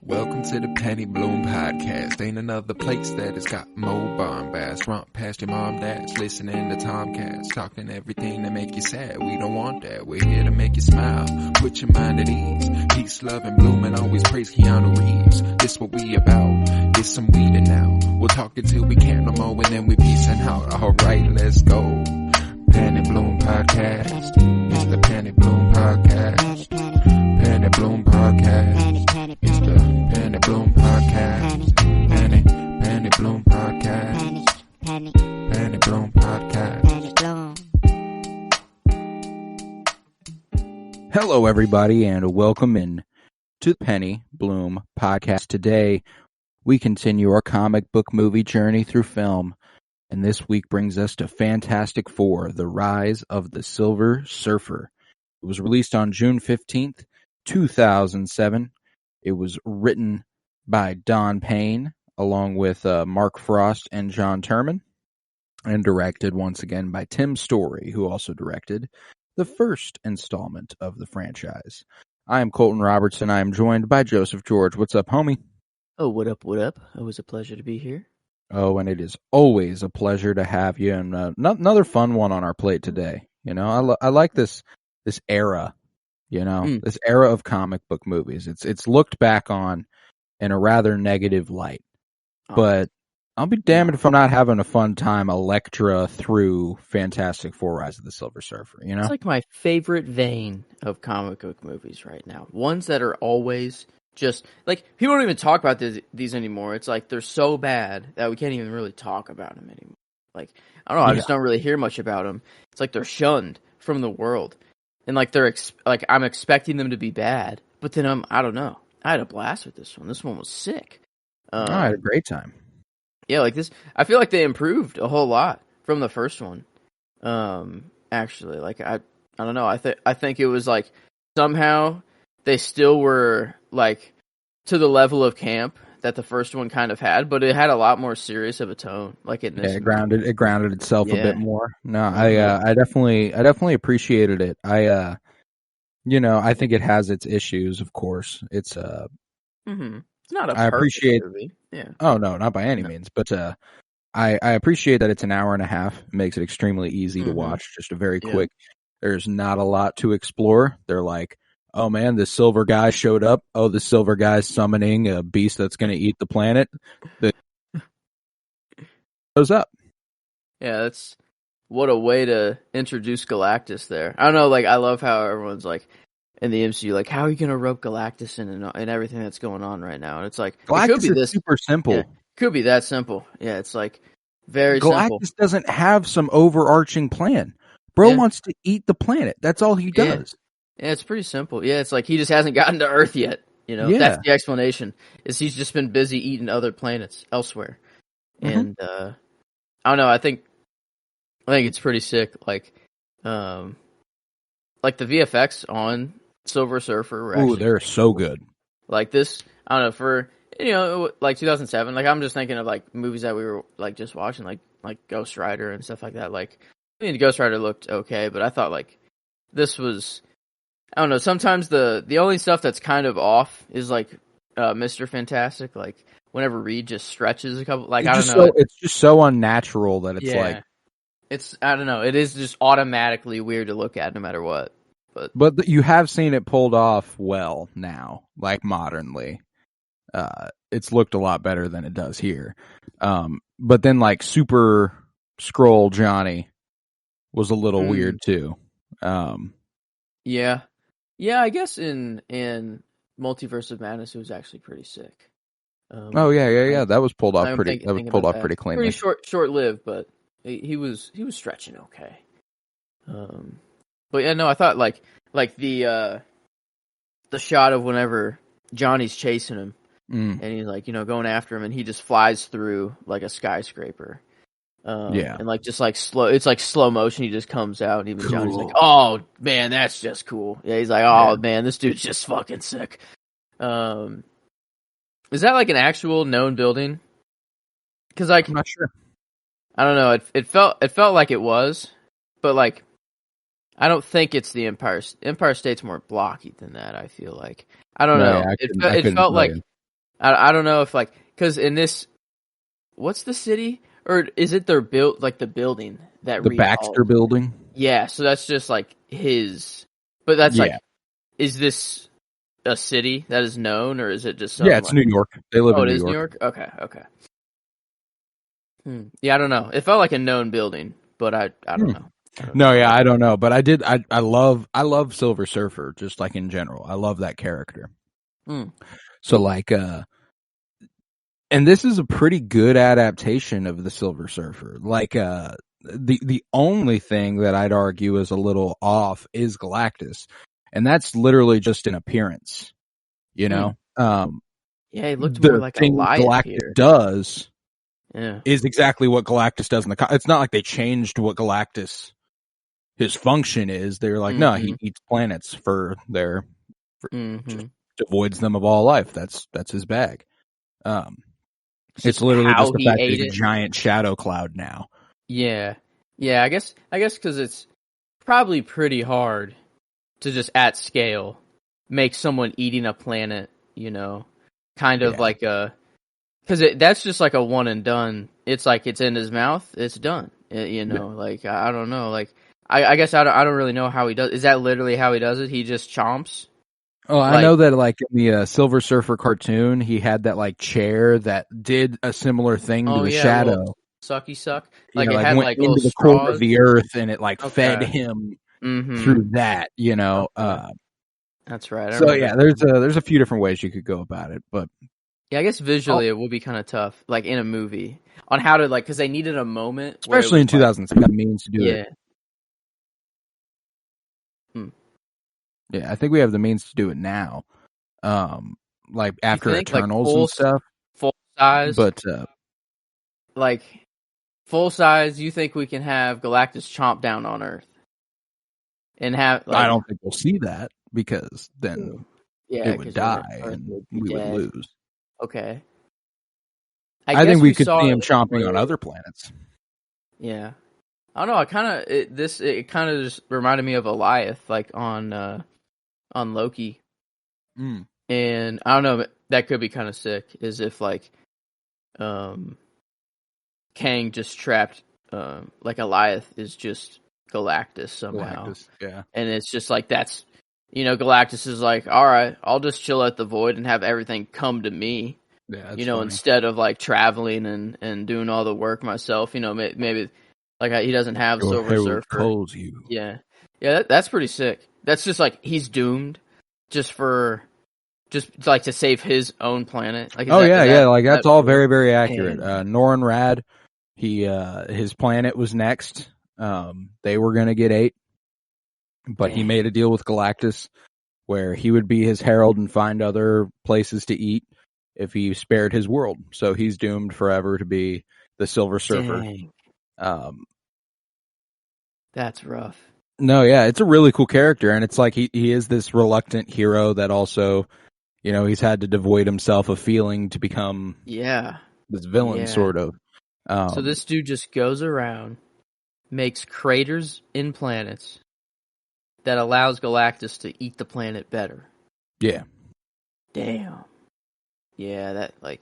Welcome to the Penny Bloom Podcast. Ain't another place that has got more bombast. Romp past your mom, dad's listening to Tomcats, talking everything that make you sad. We don't want that. We're here to make you smile. Put your mind at ease. Peace, love, and bloom, and always praise Keanu Reeves. This what we about. This some weeding now. We'll talk until we can't no more, and then we peacing out. Alright, let's go. Penny Bloom Podcast. It's the Penny Bloom Podcast. Penny Bloom Podcast. It's the Penny Bloom Podcast. Penny Bloom Podcast. Penny Bloom Podcast. Hello, everybody, and welcome in to the Penny Bloom Podcast. Today, we continue our comic book movie journey through film, and this week brings us to Fantastic Four: The Rise of the Silver Surfer. It was released on June 15th, 2007. It was written by Don Payne, along with Mark Frost and John Turman, and directed once again by Tim Story, who also directed the first installment of the franchise. I am Colton Robertson. I am joined by Joseph George. What's up, homie? Oh, what up, what up? It was a pleasure to be here. Oh, and it is always a pleasure to have you, and another fun one on our plate today. You know, I like this era. You know, this era of comic book movies. It's looked back on in a rather negative light. But I'll be damned if I'm not having a fun time Elektra through Fantastic Four: Rise of the Silver Surfer, you know? It's like my favorite vein of comic book movies right now. Ones that are always just, like, people don't even talk about these anymore. It's like they're so bad that we can't even really talk about them anymore. Like, I don't know, I just don't really hear much about them. It's like they're shunned from the world. And like I'm expecting them to be bad, but then I don't know. I had a blast with this one. This one was sick. I had a great time. Yeah, like this. I feel like they improved a whole lot from the first one. Actually, like I don't know. I think it was like somehow they still were like to the level of camp that the first one kind of had, but it had a lot more serious of a tone. Like it grounded itself a bit more. No, I definitely appreciated it. I think it has its issues, of course. It's It's not a I appreciate movie. Yeah. Oh no, not by any means, but I appreciate that it's an hour and a half. It makes it extremely easy to watch. Just a very quick. There's not a lot to explore. They're like, oh man, the silver guy showed up. Oh, the silver guy's summoning a beast that's going to eat the planet. That goes up. Yeah, that's what a way to introduce Galactus there. I don't know, like I love how everyone's like in the MCU, like how are you going to rope Galactus in and everything that's going on right now? And it's like Galactus it could be is super simple. Yeah, could be that simple. Yeah, it's like very Galactus simple. Galactus doesn't have some overarching plan. Bro wants to eat the planet. That's all he does. Yeah, it's pretty simple. Yeah, it's like he just hasn't gotten to Earth yet. You know, that's the explanation. Is he's just been busy eating other planets elsewhere. And I don't know. I think it's pretty sick. Like the VFX on Silver Surfer. Ooh, they're so good. Like this, I don't know, for like 2007. Like I'm just thinking of like movies that we were like just watching, like Ghost Rider and stuff like that. Like I mean, Ghost Rider looked okay, but I thought like this was. I don't know. Sometimes the only stuff that's kind of off is like Mr. Fantastic. Like whenever Reed just stretches a couple. Like I don't know. It's just so unnatural that it's like. It's I don't know. It is just automatically weird to look at no matter what. But you have seen it pulled off well now, like modernly. It's looked a lot better than it does here. But then like Super Skrull Johnny was a little weird too. Yeah, I guess in Multiverse of Madness it was actually pretty sick. That was pulled off pretty. That was pulled off pretty cleanly. Pretty short lived, but he was stretching okay. But yeah, no, I thought like the shot of whenever Johnny's chasing him and he's like going after him and he just flies through like a skyscraper. And like just like it's like slow motion. He just comes out, and even Johnny's like, "Oh man, that's just cool." Yeah, he's like, "Oh man, this dude's just fucking sick." Is that like an actual known building? Because like, I'm not sure. I don't know. It felt like it was, but like, I don't think it's the Empire. Empire State's more blocky than that. I feel like I don't know. It felt like I don't know if like because in this, what's the city or is it their the building that The Reed Baxter Hall? building. Yeah, so that's just like his. But that's Yeah. like, is this a city that is known, or is it just Yeah, some it's like? New York. They live Oh, in it New is New York. York. Okay, okay. Yeah, I don't know. It felt like a known building, but I don't know. I don't No, know. yeah, I don't know, but I love Silver Surfer just like in general. I love that character. Hmm. So like and this is a pretty good adaptation of the Silver Surfer. Like the only thing that I'd argue is a little off is Galactus. And that's literally just an appearance, you know? Yeah, he looked more The like thing Goliath Galactus here. does Yeah. is exactly what Galactus does in the it's not like they changed what Galactus his function is. They're like, no, he eats planets just avoids them of all life. That's his bag. It's It's just literally how just the he fact that ate he's a it. giant shadow cloud now. Yeah. Yeah, I guess because it's probably pretty hard to just at scale make someone eating a planet, kind of Yeah. like a because that's just like a one and done. It's like it's in his mouth, it's done. Like I don't know, like I guess I don't really know how he does. Is that literally how he does it? He just chomps. Oh, I Like know that like in the Silver Surfer cartoon, he had that like chair that did a similar thing to oh the yeah, a little shadow. sucky suck. You Like know, it like had went like little into the core of straws. the earth and it like fed Okay. him Mm-hmm. through that. You know, Okay. That's right. I so remember yeah, seeing that. there's a few different ways you could go about it, but Yeah, I guess oh, visually it would be kind of tough, like in a movie, on how to like because they needed a moment where it especially was in like, 2006, that means to do it. yeah, hmm. Yeah, I think we have the means to do it now. Like You after think like Eternals and stuff, full size, but like full size? You think we can have Galactus chomp down on Earth and have I like, don't think we'll see that because then yeah, it would because Earth die Earth and would be we would dead. lose. Okay, I I think guess we we could saw see it him chomping on where, other planets. yeah. I don't know. I kind of it kind of just reminded me of Goliath, like on Loki. Mm. And I don't know, that could be kind of sick. Is if like, um, Kang just trapped, like Goliath is just Galactus somehow, Galactus, yeah. and it's just like that's, Galactus is like, all right, I'll just chill at the void and have everything come to me, Yeah, that's funny. instead of like traveling and doing all the work myself. Maybe like he doesn't have Your Silver herald Surfer. calls you. Yeah, yeah, that's pretty sick. That's just like he's doomed, just for. Just like to save his own planet. Like, Yeah, like is that that's all real? very, very accurate. Dang. Norrin Rad, his planet was next. They were gonna get 8, but he Dang. made a deal with Galactus where he would be his herald and find other places to eat if he spared his world. So he's doomed forever to be the Silver Surfer. Dang. Um, That's rough. no, yeah, it's a really cool character, and it's like he is this reluctant hero that also, he's had to devoid himself of feeling to become Yeah. this villain, Yeah. sort of. So this dude just goes around, makes craters in planets that allows Galactus to eat the planet better. Yeah. Damn. Yeah, that like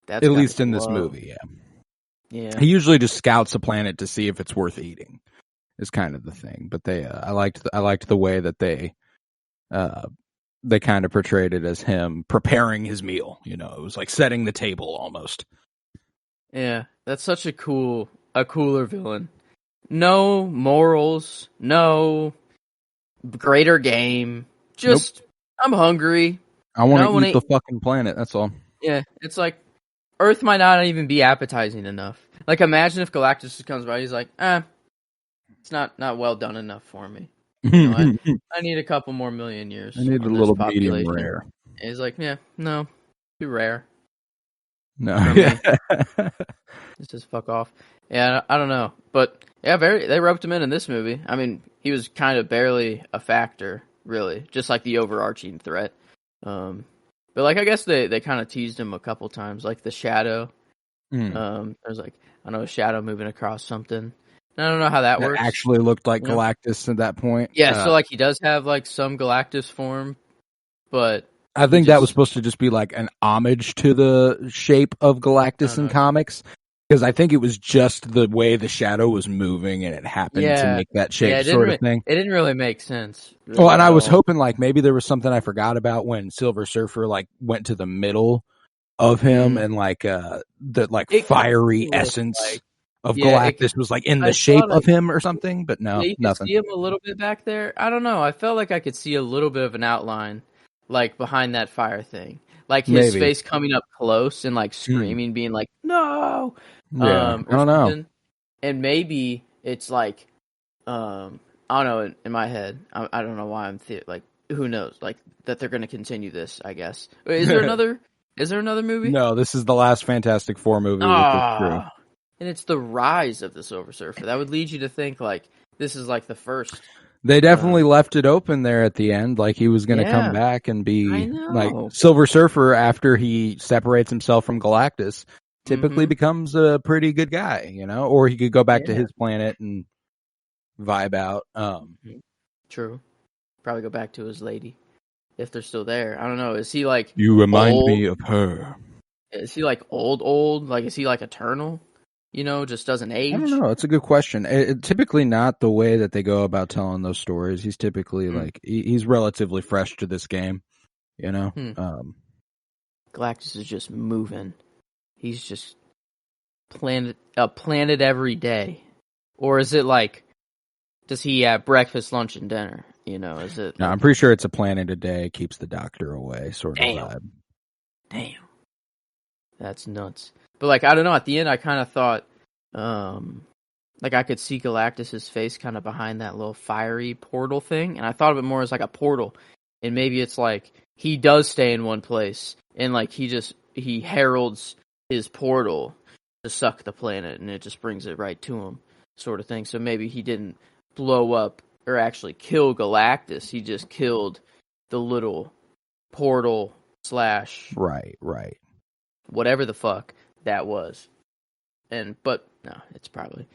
that's At gotta least in this blow. movie, yeah. Yeah. He usually just scouts a planet to see if it's worth eating. Is kind of the thing, but I liked the way that they kind of portrayed it as him preparing his meal. It was like setting the table almost. Yeah. That's such a cooler villain. No morals, no greater game. Just I'm hungry. I want to wanna eat the fucking planet. That's all. Yeah, it's like Earth might not even be appetizing enough. Like imagine if Galactus just comes by, he's like, it's not well done enough for me. I need a couple more million years. I need a on this little medium population. rare. And he's like, yeah, no, too rare. No, For me. Let's just fuck off. Yeah, I don't know, but yeah, they roped him in this movie. I mean, he was kind of barely a factor, really, just like the overarching threat. But like I guess they kind of teased him a couple times, like the shadow. There's like I know a shadow moving across something. I don't know how that works. Actually looked like Galactus at that point. Yeah, so like he does have like some Galactus form, but I think that was supposed to just be like an homage to the shape of Galactus in comics. Because I think it was just the way the shadow was moving and it happened to make that shape sort of thing. It didn't really make sense. Really, well, and I was hoping like maybe there was something I forgot about when Silver Surfer like went to the middle of him and like the like fiery essence of Galactus was like in the shape of him or something. But no, you nothing. Could see him a little bit back there. I don't know. I felt like I could see a little bit of an outline like behind that fire thing. Like his face coming up close and like screaming, being like, no! Yeah, I don't know. And maybe it's like, I don't know, in my head, I don't know why I'm like, who knows? Like, that they're going to continue this, I guess. Is there another movie? No, this is the last Fantastic Four movie with this crew. And it's the rise of the Silver Surfer. That would lead you to think, like, this is like the first. They definitely left it open there at the end, like he was going to come back and be like Silver Surfer after he separates himself from Galactus. Typically becomes a pretty good guy, you know, or he could go back to his planet and vibe out. True. Probably go back to his lady if they're still there. I don't know. Is he like you remind me of her? Is he like old? Like is he like eternal? You know, just doesn't age? I don't know. It's a good question. Typically not the way that they go about telling those stories. He's typically like he's relatively fresh to this game, you know. Galactus is just moving. He's just a planet every day. Or is it like, does he have breakfast, lunch, and dinner? You know, is it? No, I'm pretty sure it's a planet a day, keeps the doctor away sort of vibe. Damn. That's nuts. But like, I don't know, at the end I kind of thought, like I could see Galactus's face kind of behind that little fiery portal thing. And I thought of it more as like a portal. And maybe it's like, he does stay in one place. And like, he heralds his portal to suck the planet, and it just brings it right to him, sort of thing. So maybe he didn't blow up or actually kill Galactus. He just killed the little portal / right, whatever the fuck that was. But no, it's probably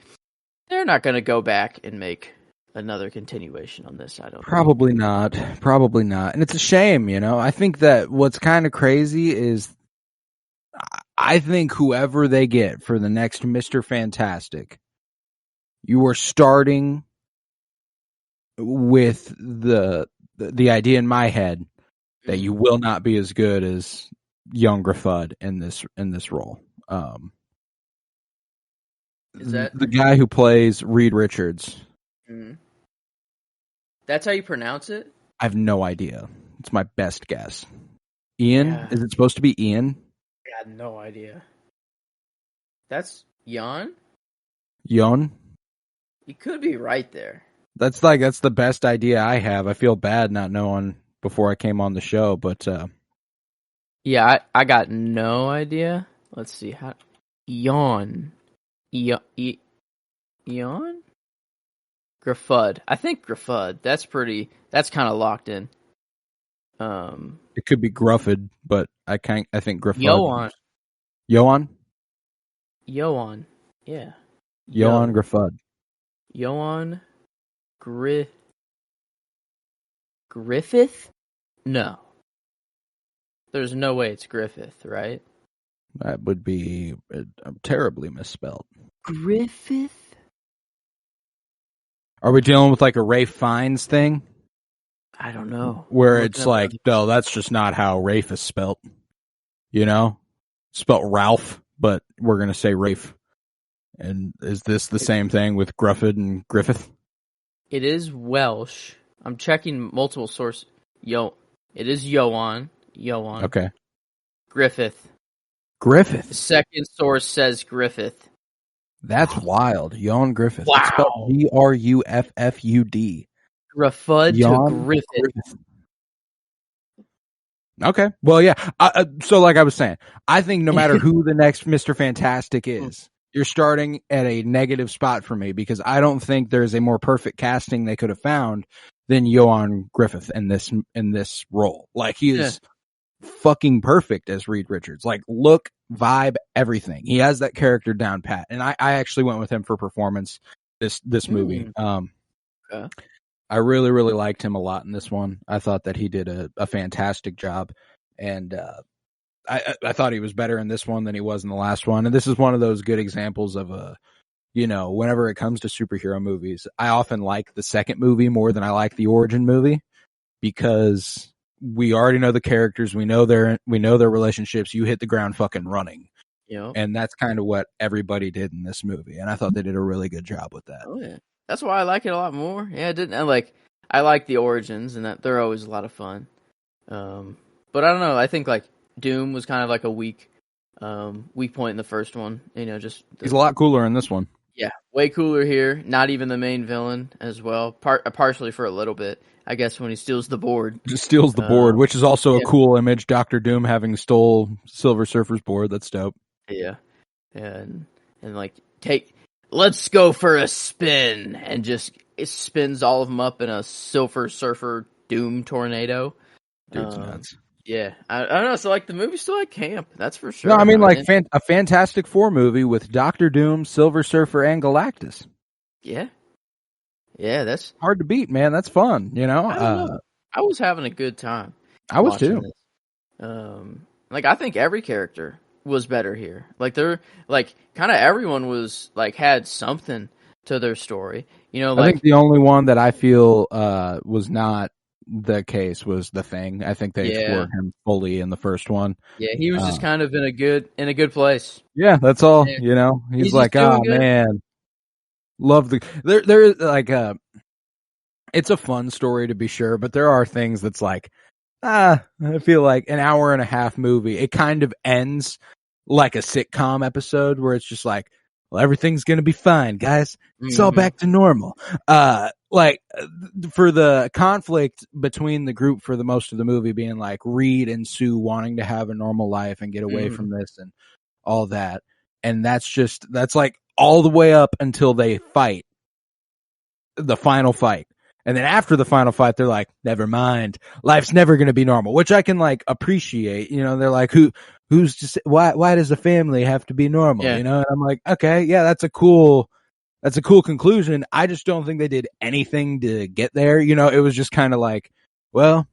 they're not going to go back and make another continuation on this. I don't. Probably not, and it's a shame. You know, I think that what's kind of crazy is, I think whoever they get for the next Mr. Fantastic, you are starting with the idea in my head that you will not be as good as young Griffud in this role. Is that the guy who plays Reed Richards? Mm-hmm. That's how you pronounce it? I have no idea. It's my best guess. Ian? Yeah. Is it supposed to be Ian? I had no idea. That's Jan? Jan? You could be right there. That's the best idea I have. I feel bad not knowing before I came on the show, but yeah, I got no idea. Let's see how Jan. Jan? Griffud. I think Griffud. That's kind of locked in. It could be Gruffud, but I think Griffud. Johan. Yeah. Johan Griffud. Johan Griffith? No. There's no way it's Griffith, right? That would be terribly misspelled. Griffith? Are we dealing with like a Rafe Fiennes thing? I don't know. Where it's like, no, that's just not how Rafe is spelt. You know? Spelt Ralph, but we're going to say Rafe. And is this the same thing with Gruffud and Griffith? It is Welsh. I'm checking multiple sources. It is Johan. Okay. Griffith. The second source says Griffith. That's wild. Johan Griffith. Wow. It's spelled Gruffud. Griffud to Griffith. Okay. Well, yeah. So like I was saying, I think no matter who the next Mr. Fantastic is, you're starting at a negative spot for me, because I don't think there's a more perfect casting they could have found than Johan Griffith in this role. Like, he is fucking perfect as Reed Richards. Like, look, vibe, everything. He has that character down pat. And I actually went with him for performance this movie. I really, really liked him a lot in this one. I thought that he did a fantastic job. And I thought he was better in this one than he was in the last one. And this is one of those good examples of whenever it comes to superhero movies, I often like the second movie more than I like the origin movie, because we already know the characters, we know their relationships. You hit the ground fucking running. And that's kind of what everybody did in this movie, and I thought they did a really good job with that. Oh yeah, that's why I like it a lot more. Yeah, I like the origins, and that they're always a lot of fun. But I don't know. I think like Doom was kind of like a weak point in the first one. He's a lot cooler in this one. Yeah, way cooler here. Not even the main villain as well. Partially for a little bit, I guess, when he steals the board. Just steals the board, which is also a cool image. Dr. Doom having stole Silver Surfer's board. That's dope. Yeah, and like let's go for a spin, and just it spins all of them up in a Silver Surfer Doom tornado. Dude's nuts. Yeah, I don't know. So like the movie's still like camp, that's for sure. No, I mean like a Fantastic Four movie with Dr. Doom, Silver Surfer, and Galactus. Yeah, that's hard to beat, man. That's fun, I was having a good time. I was too. Like I think every character was better here. Like they're like kind of everyone was like had something to their story. I think the only one that I feel was not the case was the Thing. I think they explored him fully in the first one. Yeah, he was just kind of in a good place. Yeah, that's all. Yeah. He's like, oh man, love there like it's a fun story to be sure, but there are things that's like I feel like an hour and a half movie. It kind of ends like a sitcom episode where it's just like, well, everything's gonna be fine, guys. It's all back to normal. Like for the conflict between the group for the most of the movie being like Reed and Sue wanting to have a normal life and get away from this and all that. And that's like all the way up until they fight the final fight. And then after the final fight, they're like, never mind. Life's never going to be normal, which I can like appreciate. They're like, who's just, why does the family have to be normal? Yeah. And I'm like, okay, yeah, that's a cool conclusion. I just don't think they did anything to get there. It was just kind of like, well,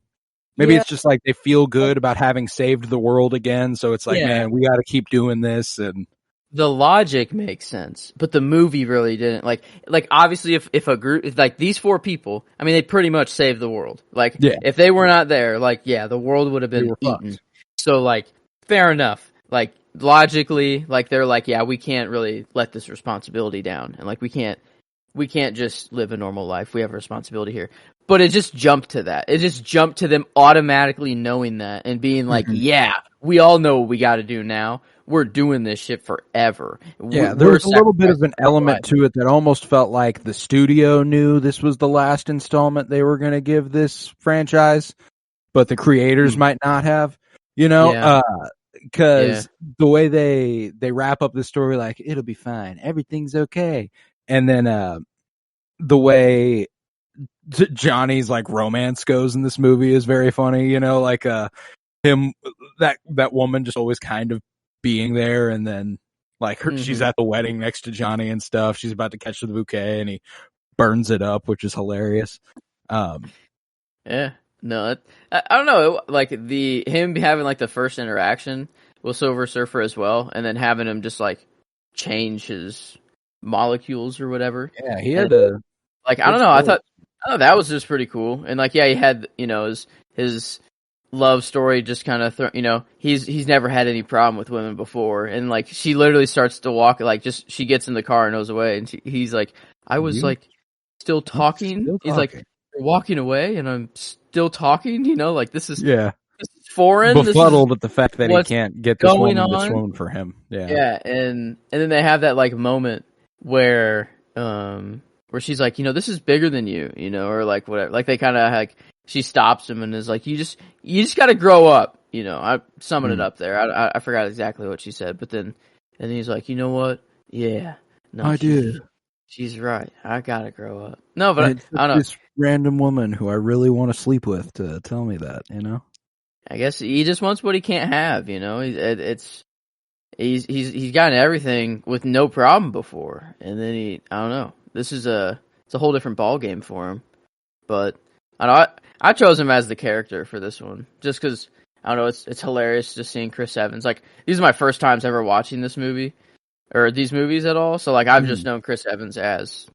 maybe it's just like they feel good about having saved the world again. So it's like, man, we got to keep doing this. And the logic makes sense, but the movie really didn't. Like obviously if a group, like these four people, I mean, they pretty much saved the world. Like if they were not there, like, the world would have been eaten. Fucked. So like, fair enough. Like logically, like they're like, we can't really let this responsibility down. And like, we can't just live a normal life. We have a responsibility here. But it just jumped to that. It just jumped to them automatically knowing that and being like, we all know what we got to do now. We're doing this shit forever. Yeah, there was a little bit of an element to it that almost felt like the studio knew this was the last installment they were going to give this franchise, but the creators might not have, because the way they wrap up the story, like, it'll be fine, everything's okay. And then the way Johnny's like romance goes in this movie is very funny, like him, that woman just always kind of being there, and then like she's at the wedding next to Johnny and stuff. She's about to catch the bouquet, and he burns it up, which is hilarious. No, I don't know. Like him having like the first interaction with Silver Surfer as well, and then having him just like change his molecules or whatever. Yeah, he had to. Like I don't know. I thought that was just pretty cool, and like he had his love story just kind of he's never had any problem with women before, and like she literally starts to walk, like just she gets in the car and goes away, and he's like, I was like still talking. He's like, you're walking away and I'm still talking, like this is foreign, befuddled at the fact that he can't get this woman to swoon for him. And then they have that like moment where she's like, this is bigger than you, or like whatever, like they kind of like, she stops him and is like, you just got to grow up. I summoned it up there. I forgot exactly what she said, but then he's like, you know what? Yeah, no, I did. She's right. I gotta grow up. No, but I don't know. This random woman who I really want to sleep with to tell me that, I guess he just wants what he can't have. He's gotten everything with no problem before, and then I don't know. It's a whole different ball game for him, but I chose him as the character for this one, just because I don't know, it's hilarious just seeing Chris Evans. Like, these are my first times ever watching this movie or these movies at all. So like I've just known Chris Evans as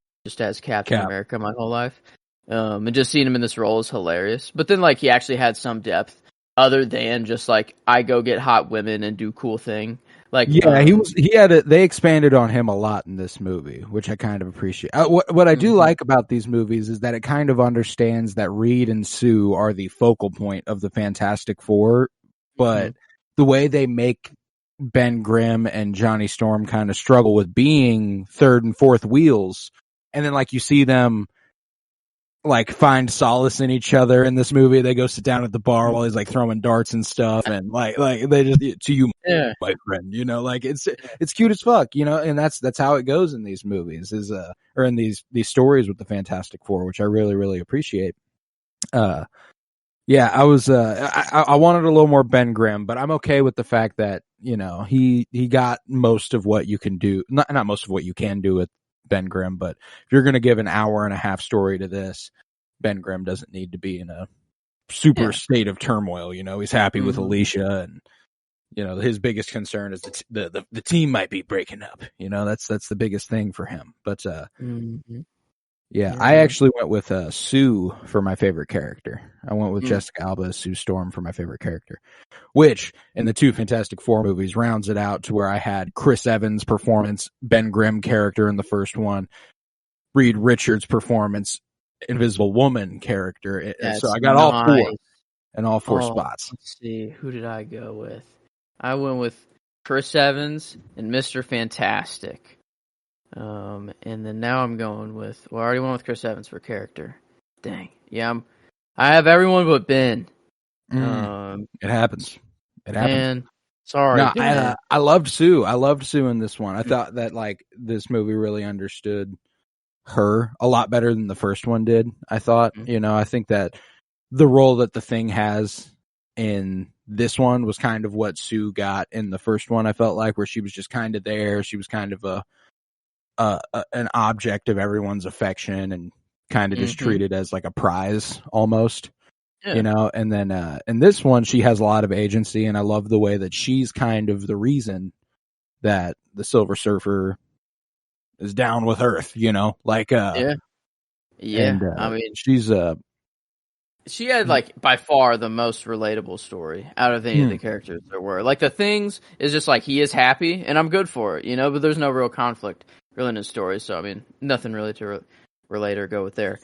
Captain America my whole life. And just seeing him in this role is hilarious. But then like he actually had some depth other than just like I go get hot women and do cool thing. Like they expanded on him a lot in this movie, which I kind of appreciate. What I do like about these movies is that it kind of understands that Reed and Sue are the focal point of the Fantastic Four, but the way they make Ben Grimm and Johnny Storm kind of struggle with being third and fourth wheels, and then like you see them like find solace in each other in this movie. They go sit down at the bar while he's like throwing darts and stuff, and like they just to you, my friend, you know, like it's cute as fuck, you know, and that's how it goes in these movies or in these stories with the Fantastic Four, which I really, really appreciate. Yeah, I was I wanted a little more Ben Grimm, but I'm okay with the fact that, you know, he got most of what you can do, not most of what you can do with Ben Grimm, but if you're going to give an hour and a half story to this, Ben Grimm doesn't need to be in a super state of turmoil. You know, he's happy with Alicia, and you know his biggest concern is the team might be breaking up. You know, that's the biggest thing for him. But I actually went with Sue for my favorite character. I went with Jessica Alba as Sue Storm for my favorite character, which in the two Fantastic Four movies rounds it out to where I had Chris Evans' performance, Ben Grimm character in the first one, Reed Richards' performance, Invisible Woman character. So I got all four in all four spots. Let's see, who did I go with? I went with Chris Evans and Mr. Fantastic. And then now I'm going with, I already went with Chris Evans for character. Dang. Yeah, I have everyone but Ben. It happens. Man, sorry. No, I loved Sue. I loved Sue in this one. I thought that like this movie really understood her a lot better than the first one did. I thought, you know, I think that the role that the Thing has in this one was kind of what Sue got in the first one. I felt like, where she was just kind of there. She was kind of an object of everyone's affection and kind of just treated as like a prize almost, you know. And then in this one, she has a lot of agency, and I love the way that she's kind of the reason that the Silver Surfer is down with Earth, you know, like I mean, she had like by far the most relatable story out of any of the characters there were. Like the Things is just like he is happy and I'm good for it, you know, but there's no real conflict really in his story. So I mean, nothing really to relate or go with there.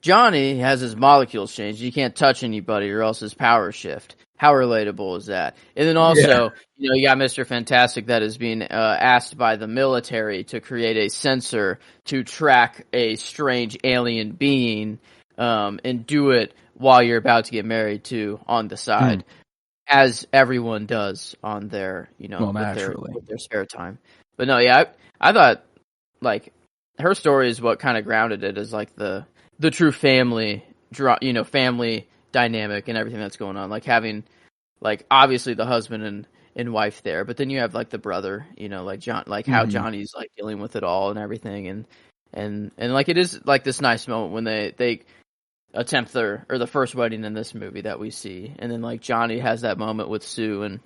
Johnny has his molecules changed. He can't touch anybody or else his powers shift. How relatable is that? And then also, you know, you got Mr. Fantastic that is being asked by the military to create a sensor to track a strange alien being, and do it while you're about to get married to on the side, as everyone does on their, you know, with their spare time. But no, yeah, I thought like her story is what kind of grounded it as like the true family, you know, family dynamic and everything that's going on. Like having, like obviously the husband and wife there, but then you have like the brother, you know, like John, like how Johnny's like dealing with it all and everything, and like it is like this nice moment when they attempt the first wedding in this movie that we see, and then like Johnny has that moment with Sue, and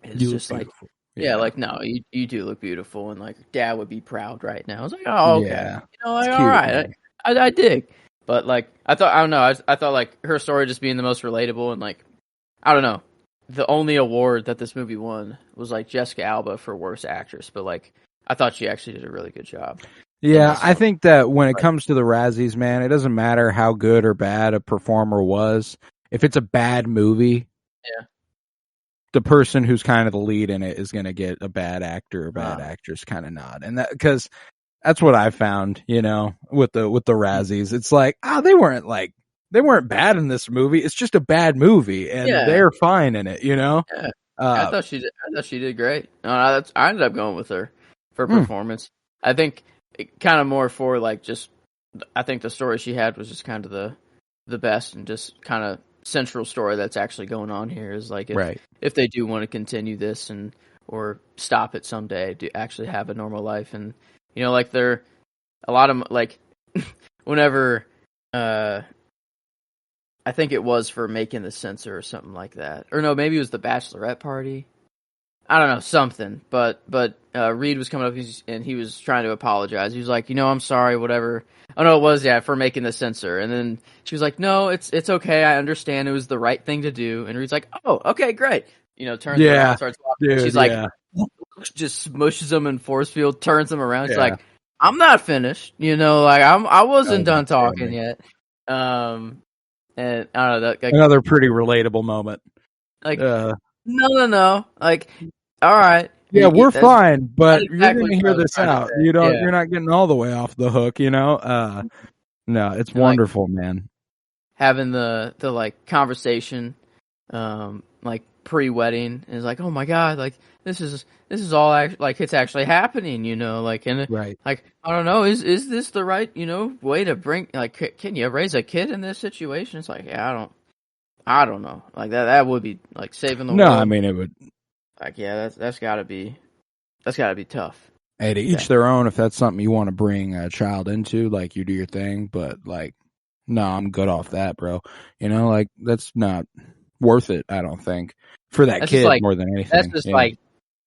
it's just like, like no, you do look beautiful, and like Dad would be proud right now. I was like, oh okay, you know, like all right, I dig, but like I don't know, I thought like her story just being the most relatable, and like I don't know, the only award that this movie won was like Jessica Alba for worst actress, but like I thought she actually did a really good job. Yeah, I think that when it comes to the Razzies, man, it doesn't matter how good or bad a performer was. If it's a bad movie, the person who's kind of the lead in it is going to get a bad actor or bad actress kind of nod. And that, because that's what I found, you know, with the Razzies. It's like, they weren't bad in this movie. It's just a bad movie, and they're fine in it, you know? Yeah. I thought she did great. No, I ended up going with her for performance. I think kind of more for like just, I think the story she had was just kind of the best, and just kind of central story that's actually going on here is like if they do want to continue this and or stop it someday to actually have a normal life. And you know, like they're a lot of like whenever I think it was for making the censor or something like that. Or no, maybe it was the bachelorette party. I don't know, something. But Reed was coming up and he was trying to apologize. He was like, I'm sorry, whatever. Oh no, it was for making the censor. And then she was like, no, it's okay. I understand. It was the right thing to do. And Reed's like, oh, okay, great. Turns around, starts walking. Dude, she's like, just smushes him in force field, turns him around. She's like, I'm not finished. I wasn't done talking yet. And I don't know, that another pretty relatable moment. Like, no. Like, all right. Yeah, we're fine, but you're going to hear this out. You're not getting all the way off the hook, No, it's wonderful, man. Having the like conversation, like pre-wedding is like, oh my god, like this is all like it's actually happening, like, and right. Like, I don't know, is this the right, way to bring, like, can you raise a kid in this situation? It's like, yeah, I don't know, like that would be like saving the world. No, I mean it would. Like, yeah, that's gotta be tough. Hey, to each their own. If that's something you want to bring a child into, like, you do your thing. But like, no, I'm good off that, bro. Like, that's not worth it. I don't think for that kid more than anything. That's just like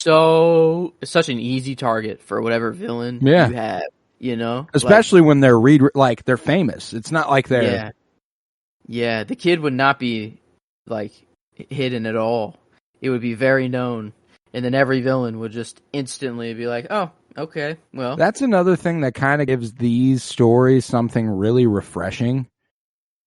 it's such an easy target for whatever villain you have. Especially when they're they're famous. It's not like they're. Yeah, the kid would not be like hidden at all. It would be very known, and then every villain would just instantly be like, "Oh, okay, well." That's another thing that kind of gives these stories something really refreshing.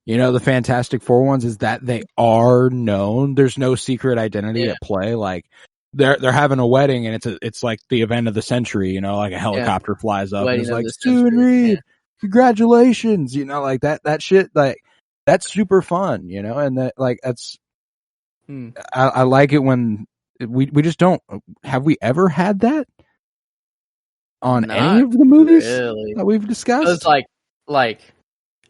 The Fantastic Four ones is that they are known. There's no secret identity at play. Like they're having a wedding, and it's like the event of the century. Like a helicopter flies up, and it's like, Stu and Reed, congratulations. Like that shit. Like that's super fun. And that like that's. I like it when we just don't. Have we ever had that on any of the movies that we've discussed? It's like,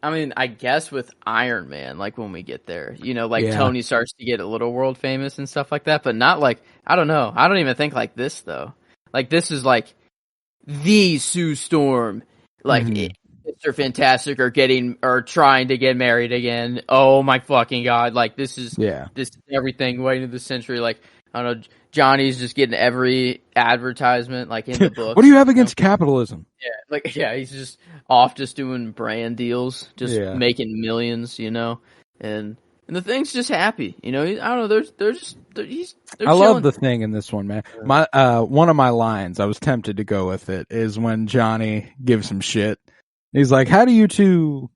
I mean, I guess with Iron Man, like when we get there, Tony starts to get a little world famous and stuff like that, but not like, I don't know. I don't even think like this though. Like this is like the Sue Storm, like Mr. Fantastic are trying to get married again. Oh my fucking god! Like this is everything way into the century. Like I don't know, Johnny's just getting every advertisement like in the book. What do you have against capitalism? Yeah, he's just off just doing brand deals, just making millions, and the Thing's just happy, I don't know. They're I love the Thing in this one, man. My one of my lines, I was tempted to go with it, is when Johnny gives him shit. He's like, how do you two...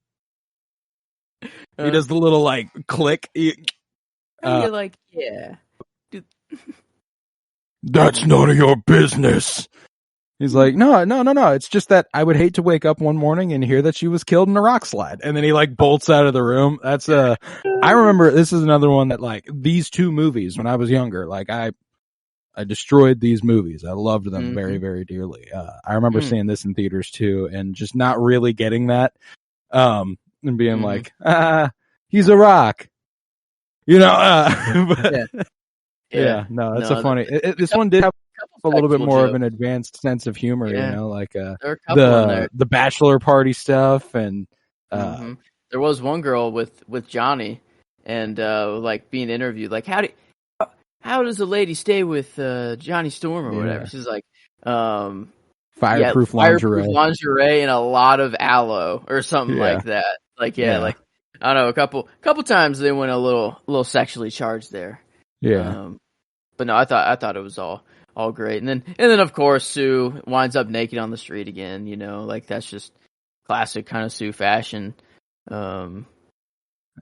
He does the little, like, click. You're like, yeah. That's none of your business. He's like, no. It's just that I would hate to wake up one morning and hear that she was killed in a rock slide. And then he, like, bolts out of the room. That's I remember, this is another one that, like, these two movies, when I was younger, like, I destroyed these movies. I loved them very, very dearly. I remember seeing this in theaters too, and just not really getting that, and being like, he's a rock, but, no, that's funny. This one did have a little bit more of an advanced sense of humor, like the bachelor party stuff, and there was one girl with Johnny, and like being interviewed, like how does a lady stay with Johnny Storm or whatever? She's like, fireproof lingerie and a lot of aloe or something like that. Like, like, I don't know, a couple times they went a little sexually charged there. Yeah. But no, I thought it was all great. And then of course Sue winds up naked on the street again, like that's just classic kind of Sue fashion.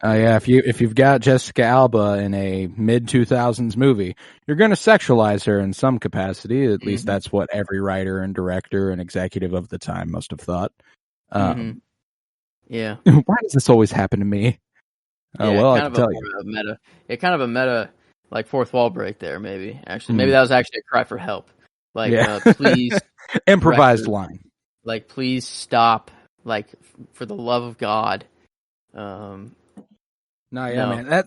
If you've got Jessica Alba in a mid-2000s movie, you're going to sexualize her in some capacity. At least that's what every writer and director and executive of the time must have thought. Yeah. Why does this always happen to me? Well, I can tell you. Kind of a meta, like fourth wall break there, maybe. Actually, maybe that was actually a cry for help. Like, please. Improvised line. Like, please stop. Like, for the love of God. Man.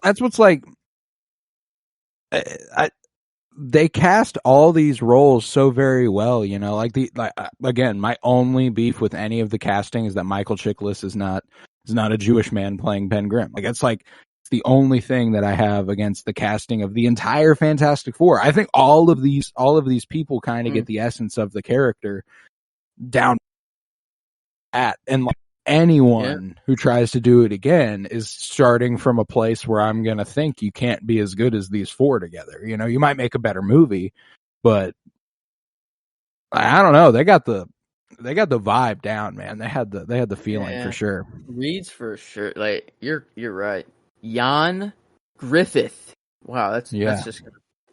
That's what's like. They cast all these roles so very well, again, my only beef with any of the casting is that Michael Chiklis is not is not a Jewish man playing Ben Grimm. Like, it's the only thing that I have against the casting of the entire Fantastic Four. I think all of these people kind of get the essence of the character down at, and like anyone who tries to do it again is starting from a place where I'm going to think you can't be as good as these four together. You know, you might make a better movie, but I don't know. They got the vibe down, man. They had the feeling for sure. Reeds for sure. Like you're right. Jan Griffith. Wow, that's just.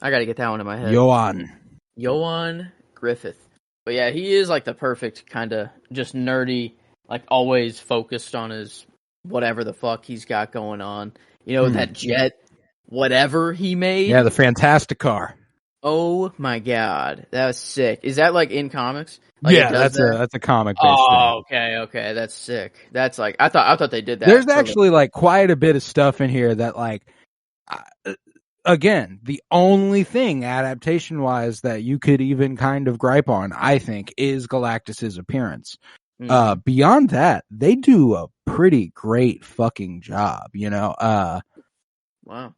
I got to get that one in my head. Johan Griffith. But yeah, he is like the perfect kind of just nerdy, like always focused on his whatever the fuck he's got going on. You know, that jet, whatever he made. Yeah, the Fantastic Car. Oh my god, that was sick. Is that like in comics? Like yeah, that's a comic. Oh, okay, that's sick. That's like I thought they did that. There's actually like quite a bit of stuff in here that like, again, the only thing adaptation wise that you could even kind of gripe on, I think, is Galactus's appearance. Beyond that, they do a pretty great fucking job, you know. Wow.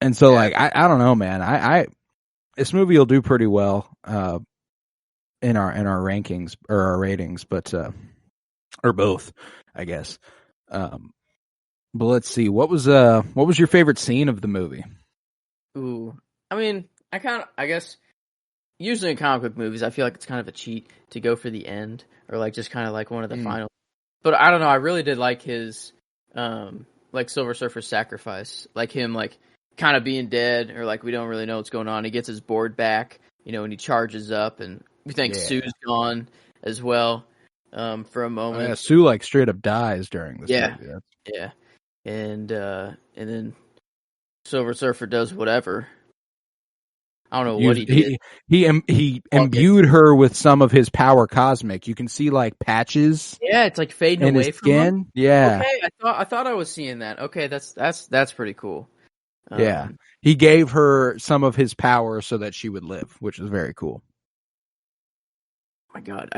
And so, like, I don't know, man. I this movie will do pretty well in our rankings or our ratings, but or both, I guess. But let's see, what was your favorite scene of the movie? Ooh, I mean, I guess usually in comic book movies, I feel like it's kind of a cheat to go for the end or like just kind of like one of the final. But I don't know. I really did like his like Silver Surfer's sacrifice, like him like kind of being dead or like we don't really know what's going on. He gets his board back, you know, and he charges up, and we think Sue's gone as well for a moment. Oh, yeah, Sue like straight up dies during this movie. Yeah. And then Silver Surfer does whatever. I don't know what he did. He imbued her with some of his power cosmic. You can see like patches. Yeah, it's like fading in away his from skin. him. Yeah. Okay, I thought I was seeing that. Okay, that's pretty cool. Yeah. He gave her some of his power so that she would live, which is very cool. Oh my god,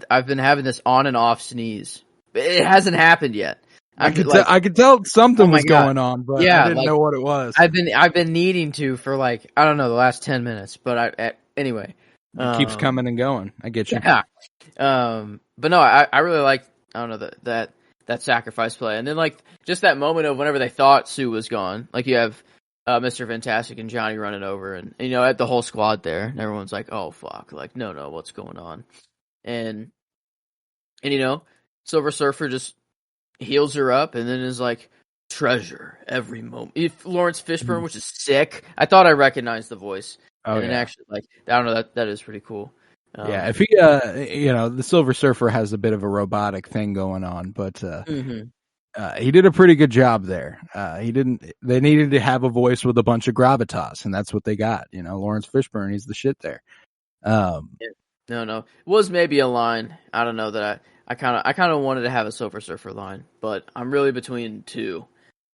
I've been having this on and off sneeze. It hasn't happened yet. I could tell something was going on, but I didn't know what it was. I've been needing to for like I don't know the last 10 minutes, but anyway, it keeps coming and going. I get you. Yeah. But no, I really like I don't know that sacrifice play, and then like just that moment of whenever they thought Sue was gone, like you have Mr. Fantastic and Johnny running over, and you know at the whole squad there, and everyone's like, oh fuck, like no, what's going on, and you know Silver Surfer just heals her up, and then is like, treasure every moment. If Lawrence Fishburne, which is sick. I thought I recognized the voice. And actually, like, I don't know, that is pretty cool. Yeah, if he, you know, the Silver Surfer has a bit of a robotic thing going on, but he did a pretty good job there. They needed to have a voice with a bunch of gravitas, and that's what they got. You know, Lawrence Fishburne, he's the shit there. No, it was maybe a line. I don't know that I kind of wanted to have a Silver Surfer line, but I'm really between two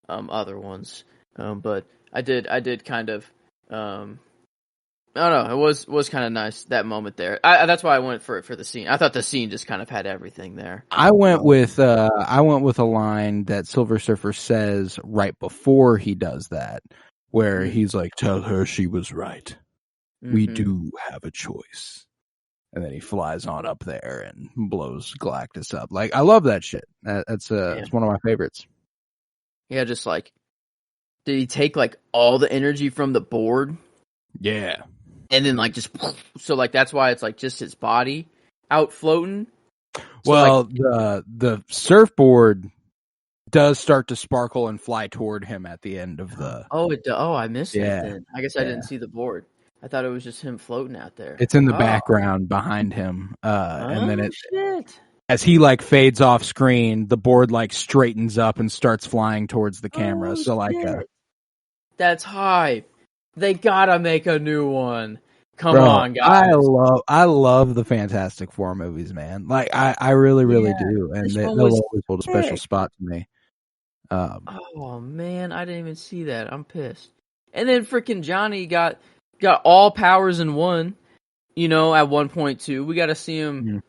other ones. But I did kind of I don't know. It was kind of nice that moment there. That's why I went for the scene. I thought the scene just kind of had everything there. I went with a line that Silver Surfer says right before he does that, where he's like, "Tell her she was right. We do have a choice." And then he flies on up there and blows Galactus up. Like, I love that shit. It's one of my favorites. Yeah, just like, did he take like all the energy from the board? Yeah. And then like just so like that's why it's like just his body out floating. So, well, like, the surfboard does start to sparkle and fly toward him at the end of the. I missed it. Then. I guess I didn't see the board. I thought it was just him floating out there. It's in the background behind him, and then as he like fades off screen, the board like straightens up and starts flying towards the camera. So like, that's hype. They gotta make a new one. Come on, guys! I love the Fantastic Four movies, man. Like I really do, and they'll always hold a special spot to me. Oh man, I didn't even see that. I'm pissed. And then freaking Johnny got all powers in one. You know, at 1.2, we got to see him.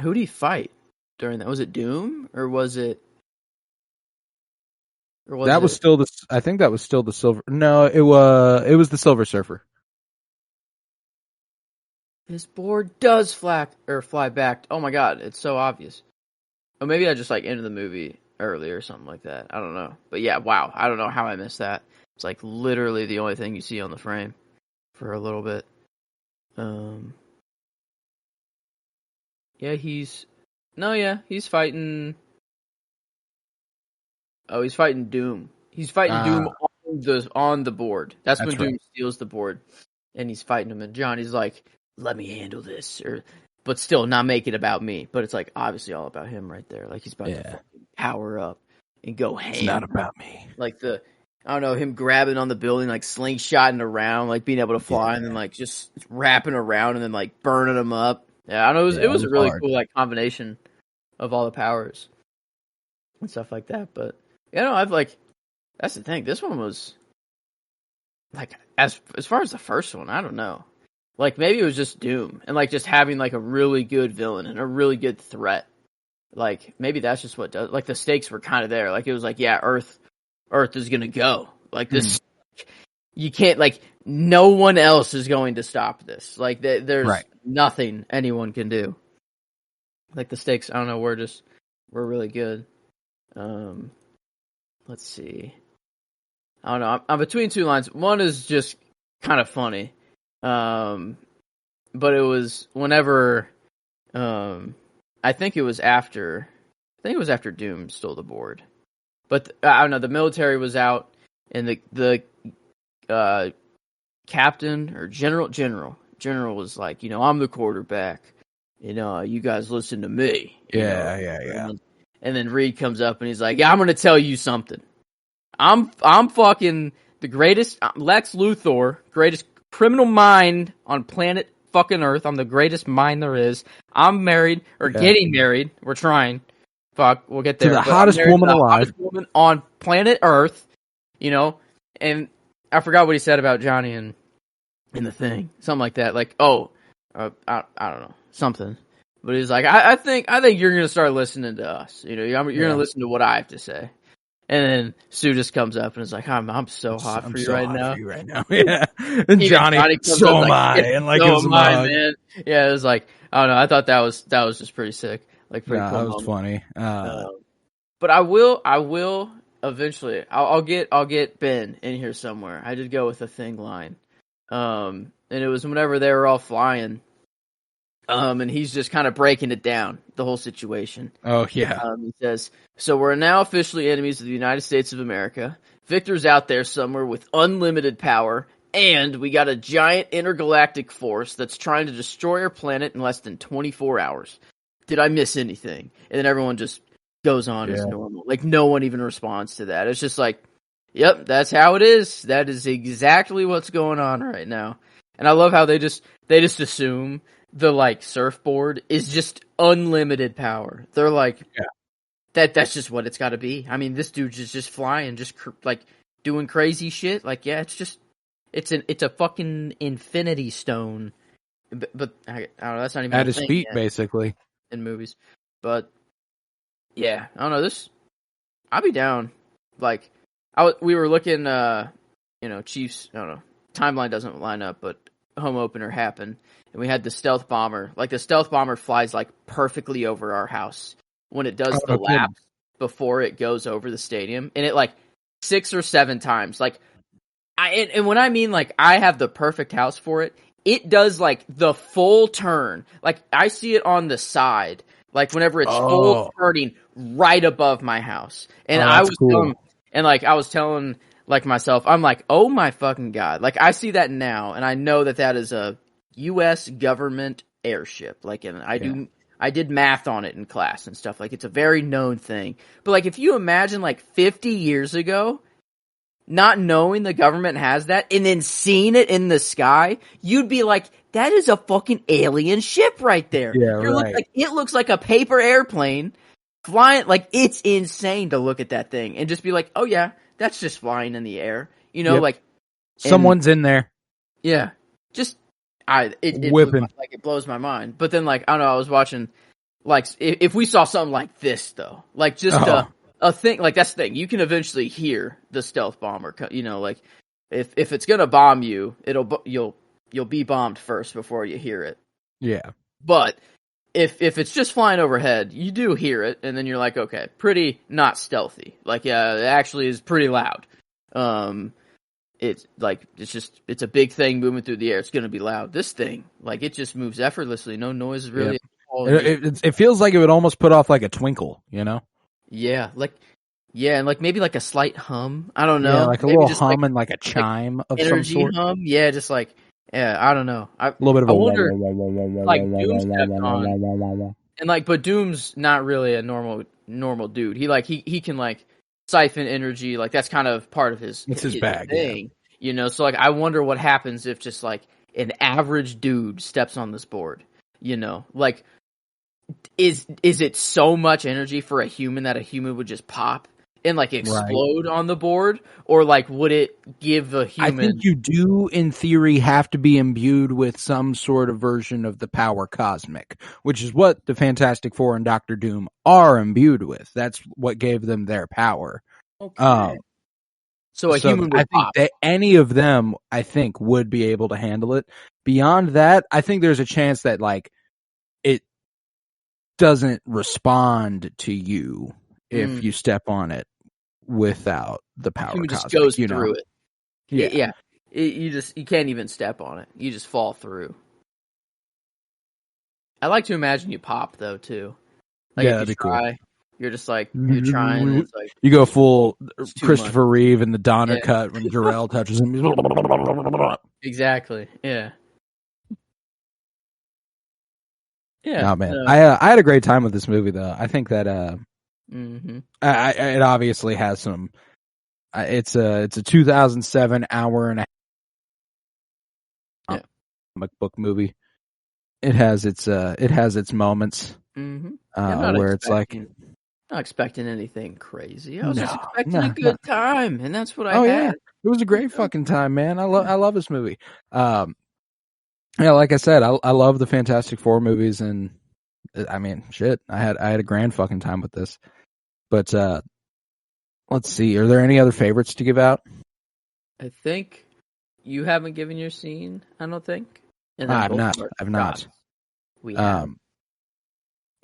who did he fight during that? Was it Doom or was it? That was still the. I think that was still the Silver. No, it was the Silver Surfer. His board does fly back. Oh my god, it's so obvious. Oh, maybe I just like ended the movie early or something like that. I don't know. But yeah, wow. I don't know how I missed that. It's like literally the only thing you see on the frame for a little bit. Yeah, he's fighting. Oh, he's fighting Doom. He's fighting Doom on the board. That's when Doom steals the board, and he's fighting him. And Johnny's like, "Let me handle this," but still not make it about me. But it's like obviously all about him right there. Like he's about to fucking power up and go ham. It's not about me. Like I don't know, him grabbing on the building, like slingshotting around, like being able to fly, and then like just wrapping around and then like burning them up. Yeah, I know it was a really cool like combination of all the powers and stuff like that. But that's the thing. This one was like as far as the first one, I don't know. Like maybe it was just Doom and like just having like a really good villain and a really good threat. Like maybe that's just what does. Like the stakes were kind of there. Like it was like Earth is gonna go. Like this, you can't like no one else is going to stop this. Like there's nothing anyone can do. Like the stakes, I don't know. We're really good. Let's see. I don't know. I'm between two lines. One is just kind of funny. But it was whenever, I think it was after Doom stole the board. But I don't know. The military was out, and the captain or general was like, I'm the quarterback. You guys listen to me. Yeah. And then Reed comes up and he's like, "Yeah, I'm gonna tell you something. I'm fucking the greatest Lex Luthor, greatest criminal mind on planet fucking Earth. I'm the greatest mind there is. I'm married or getting married. We're trying. Fuck, we'll get there. To the hottest woman alive. Hottest woman on planet Earth. And I forgot what he said about Johnny in the thing. Something like that. Like, I don't know. Something. But he's like, I think you're going to start listening to us. You're going to listen to what I have to say. And then Sue just comes up and is like, I'm so hot for you right now. Yeah. And Johnny so am I. And like, so am I, man. Yeah, it was like, I don't know. I thought that was just pretty sick. Like, pretty cool. That was funny. But I will eventually. I'll get Ben in here somewhere. I did go with a thing line. And it was whenever they were all flying. And he's just kind of breaking it down, the whole situation. Oh, yeah. He says, "So we're now officially enemies of the United States of America. Victor's out there somewhere with unlimited power, and we got a giant intergalactic force that's trying to destroy our planet in less than 24 hours. Did I miss anything?" And then everyone just goes on as normal. Like, no one even responds to that. It's just like, yep, that's how it is. That is exactly what's going on right now. And I love how they just assume the like surfboard is just unlimited power. They're like, that's just what it's got to be. I mean, this dude is just flying, just like doing crazy shit. Like, yeah, it's a fucking infinity stone. But I don't know. That's not even at his feet, basically, in movies. But yeah, I don't know. I'll be down. Like, we were looking. Chiefs. I don't know. Timeline doesn't line up, but home opener happened. And we had the stealth bomber. Like, the stealth bomber flies, like, perfectly over our house when it does the lap before it goes over the stadium. And it, like, 6 or 7 times. Like, and when I mean, like, I have the perfect house for it, it does, like, the full turn. Like, I see it on the side. Like, whenever it's full turning right above my house. And I was telling, like, myself, I'm like, oh my fucking God. Like, I see that now, and I know that is a U.S. government airship. Like, and I did math on it in class and stuff. Like, it's a very known thing. But, like, if you imagine, like, 50 years ago, not knowing the government has that, and then seeing it in the sky, you'd be like, that is a fucking alien ship right there. Yeah, right. It looks like a paper airplane flying. Like, it's insane to look at that thing and just be like, oh yeah, that's just flying in the air. Like someone's in there. Yeah, just whipping. It blows my mind. But then, like, I don't know, I was watching Like if we saw something like this though, like just a thing, like that's the thing. You can eventually hear the stealth bomber. You know, like if it's gonna bomb you, you'll be bombed first before you hear it. Yeah. But if it's just flying overhead, you do hear it, and then you're like, okay, pretty not stealthy. Like, yeah, it actually is pretty loud. It's like it's a big thing moving through the air. It's gonna be loud. This thing, like, it just moves effortlessly. No noise is really. It feels like it would almost put off like a twinkle, you know? Yeah, and like maybe like a slight hum. I don't know. Yeah, like a maybe little just hum and like a chime of some sort. Hum. Yeah, just like I don't know. A little bit of I wonder, like Doom stepped on, and like, but Doom's not really a normal dude. He can like siphon energy. Like that's kind of part of his bag thing, you know. So like, I wonder what happens if just like an average dude steps on this board, you know, like. Is it so much energy for a human that a human would just pop and like explode on the board, or like would it give a human? I think you do, in theory, have to be imbued with some sort of version of the power cosmic, which is what the Fantastic Four and Doctor Doom are imbued with. That's what gave them their power. Okay. So a human would pop. Think that any of them, I think, would be able to handle it. Beyond that, I think there's a chance that like it doesn't respond to you if you step on it without the power cosmic. Just goes through it. Yeah. You can't even step on it. You just fall through. I like to imagine you pop though too. Like if you try, cool. You're just like you're trying. And it's like, you go full Christopher Reeve in the Donner cut when Jor-El touches him. Exactly. Yeah. Yeah, man. I had a great time with this movie, though. I think that it obviously has some. It's a 2007 hour and a half comic book movie. It has its moments where it's like not expecting anything crazy. I was just expecting a good time, and that's what I had. Yeah. It was a great fucking time, man. I love this movie. Yeah, like I said, I love the Fantastic Four movies, and I mean, shit, I had a grand fucking time with this. But let's see, are there any other favorites to give out? I think you haven't given your scene. I don't think. I've not. We have.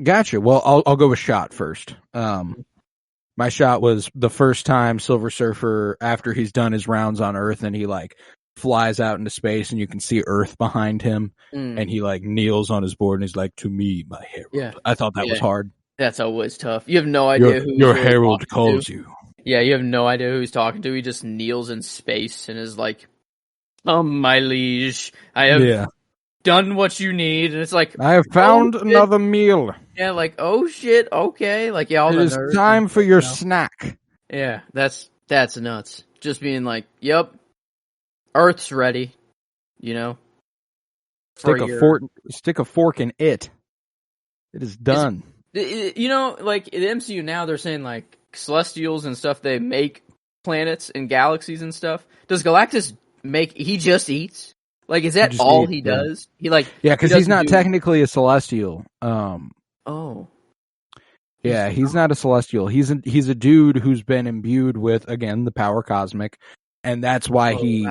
Gotcha. Well, I'll go with shot first. My shot was the first time Silver Surfer, after he's done his rounds on Earth, and he like flies out into space and you can see Earth behind him and he like kneels on his board and he's like, "To me, my herald." Yeah. I thought that was hard. That's always tough. You have no idea who your herald calls you. Yeah, you have no idea who he's talking to. He just kneels in space and is like, my liege, I have done what you need. And it's like, I have found another meal. Yeah, like, oh shit, okay. Like, yeah, all it is time for your snack. Yeah, that's nuts. Just being like, yep. Earth's ready, you know. Stick a fork in it. It is done. You know, like in the MCU now, they're saying like Celestials and stuff. They make planets and galaxies and stuff. Does Galactus make? He just eats. Like, is that all he does? He like because he's not technically a Celestial. Oh. Yeah, he's not a Celestial. He's a dude who's been imbued with, again, the power cosmic. And that's why he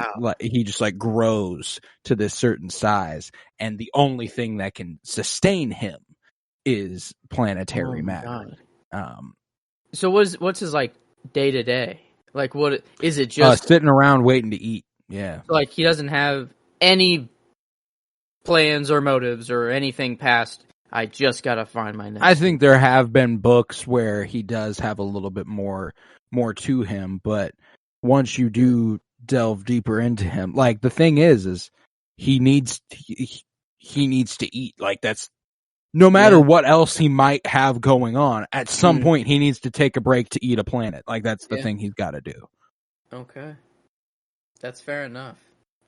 just like grows to this certain size, and the only thing that can sustain him is planetary matter. So what's his like day to day? Like, what is it? Just sitting around waiting to eat? Yeah, like he doesn't have any plans or motives or anything past. I just gotta find my next. I think there have been books where he does have a little bit more to him, but once you do delve deeper into him, like the thing is he needs to eat. Like that's no matter what else he might have going on, at some point he needs to take a break to eat a planet. Like that's the thing he's got to do. Okay. That's fair enough.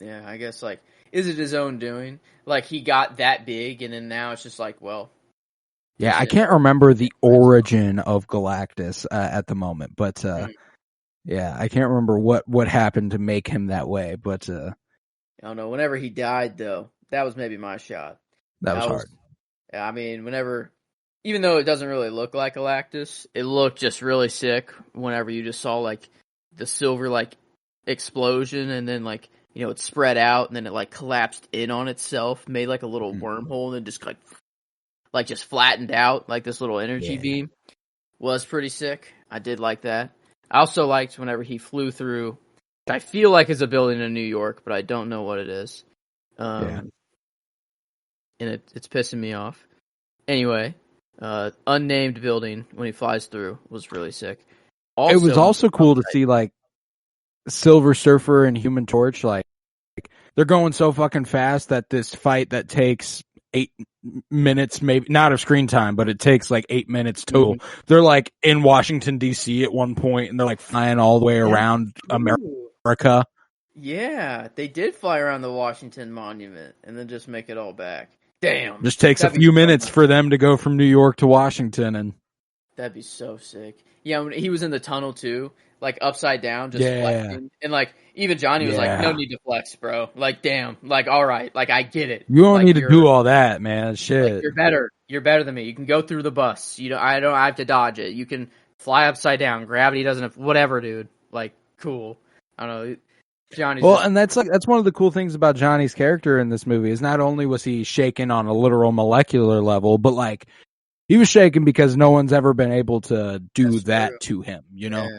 Yeah, I guess like, is it his own doing? Like he got that big and then now it's just like, well. Yeah, I can't remember the origin of Galactus at the moment, but yeah, I can't remember what happened to make him that way, but I don't know. Whenever he died, though, that was maybe my shot. That was hard. I mean, whenever even though it doesn't really look like Galactus, it looked just really sick whenever you just saw like the silver like explosion and then like it spread out and then it like collapsed in on itself, made like a little wormhole and then just like just flattened out like this little energy beam. Was pretty sick. I did like that. I also liked whenever he flew through. I feel like it's a building in New York, but I don't know what it is. And it's pissing me off. Anyway, unnamed building when he flies through was really sick. Also, it was also cool to see like Silver Surfer and Human Torch, like they're going so fucking fast that this fight that takes 8 minutes, maybe not of screen time, but it takes like 8 minutes total. Mm-hmm. They're like in Washington DC at one point, and they're like flying all the way around America. Yeah, they did fly around the Washington Monument and then just make it all back. Damn, just takes a few minutes for them to go from New York to Washington, and that'd be so sick. Yeah, when he was in the tunnel too, like upside down, just flexing, and like even Johnny was like, "No need to flex, bro." Like, damn, like all right, like I get it. You don't like, need to do all that, man. Shit, like, you're better. You're better than me. You can go through the bus. I don't have to dodge it. You can fly upside down. Gravity doesn't have whatever, dude. Like, cool. I don't know. Johnny's and that's one of the cool things about Johnny's character in this movie is not only was he shaken on a literal molecular level, but like he was shaken because no one's ever been able to do that to him,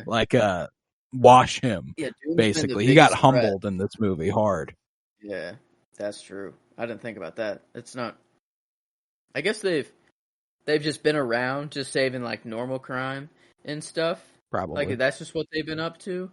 like wash him. Yeah, basically. He got humbled in this movie hard. Yeah, that's true. I didn't think about that. It's not. I guess they've just been around, just saving like normal crime and stuff. Probably, like that's just what they've been up to.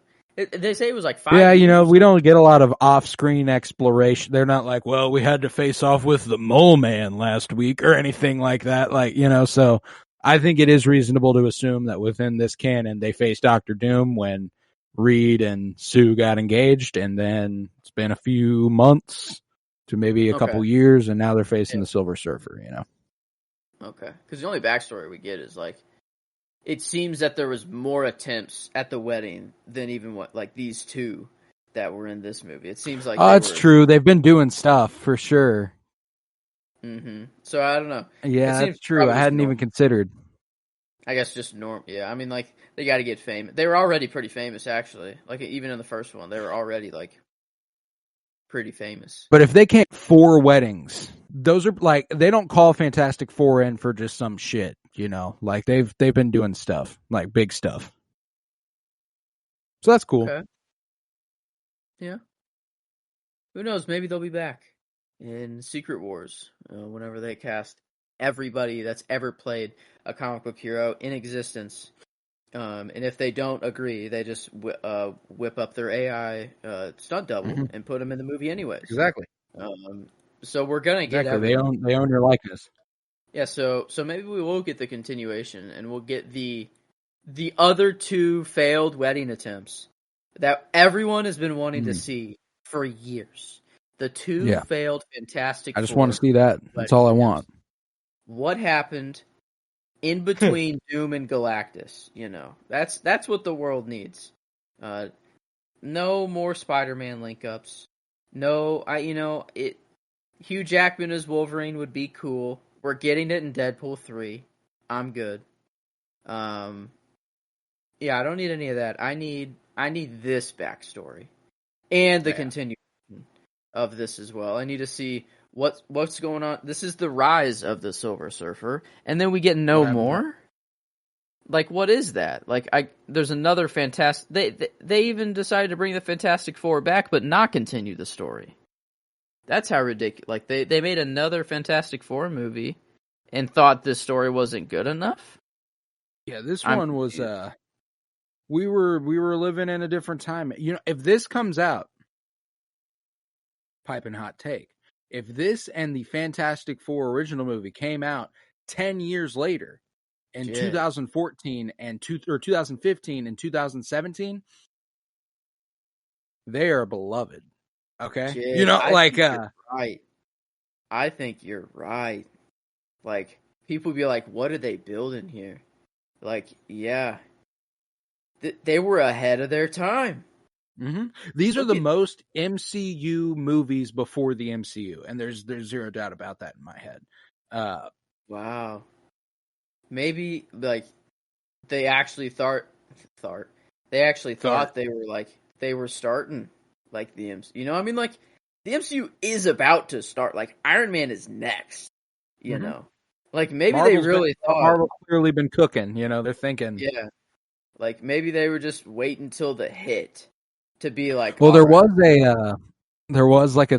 They say it was like 5 years. Yeah, we don't get a lot of off-screen exploration. They're not like, well, we had to face off with the Mole Man last week or anything like that. Like, so I think it is reasonable to assume that within this canon, they faced Dr. Doom when Reed and Sue got engaged, and then it's been a few months to maybe a couple years, and now they're facing the Silver Surfer, Okay. Because the only backstory we get is like, it seems that there was more attempts at the wedding than even these two that were in this movie. It seems like it's true. They've been doing stuff for sure. Mm-hmm. So I don't know. Yeah, that's true. I hadn't even considered. I guess just norm. Yeah, I mean, like they got to get famous. They were already pretty famous, actually. Like even in the first one, they were already like pretty famous. But if they can't 4 weddings, those are like they don't call Fantastic Four in for just some shit. Like they've been doing stuff, like big stuff. So that's cool. Okay. Yeah. Who knows? Maybe they'll be back in Secret Wars whenever they cast everybody that's ever played a comic book hero in existence. And if they don't agree, they just whip up their AI stunt double and put them in the movie anyways. Exactly. So we're gonna get everyone. They own your likeness. Yeah, so maybe we will get the continuation, and we'll get the other 2 failed wedding attempts that everyone has been wanting to see for years. The 2 failed Fantastic Four. I just want to see that. That's all I want. What happened in between Doom and Galactus? That's what the world needs. No more Spider-Man link-ups. No, Hugh Jackman as Wolverine would be cool. We're getting it in Deadpool 3. I'm good. Yeah, I don't need any of that. I need this backstory and the continuation of this as well. I need to see what's going on. This is the rise of the Silver Surfer, and then we get no more. Like, what is that? Like, there's another fantastic. They even decided to bring the Fantastic Four back, but not continue the story. That's how ridiculous. Like they made another Fantastic Four movie and thought this story wasn't good enough. Yeah, this one was we were living in a different time. If this comes out, piping hot take. If this and the Fantastic Four original movie came out 10 years later in 2014 and 2015 and 2017, they are beloved. Okay, right. I think you're right. Like people be like, "What are they building here?" Like, yeah, they were ahead of their time. Mm-hmm. These are the most MCU movies before the MCU, and there's zero doubt about that in my head. Wow. maybe like they actually thought they were starting like the MCU. You know, I mean, like the MCU is about to start. Like Iron Man is next. You know, like maybe they really thought Marvel's clearly been cooking. You know, they're thinking. Yeah, like maybe they were just waiting until the hit to be like. Well, all right. there was like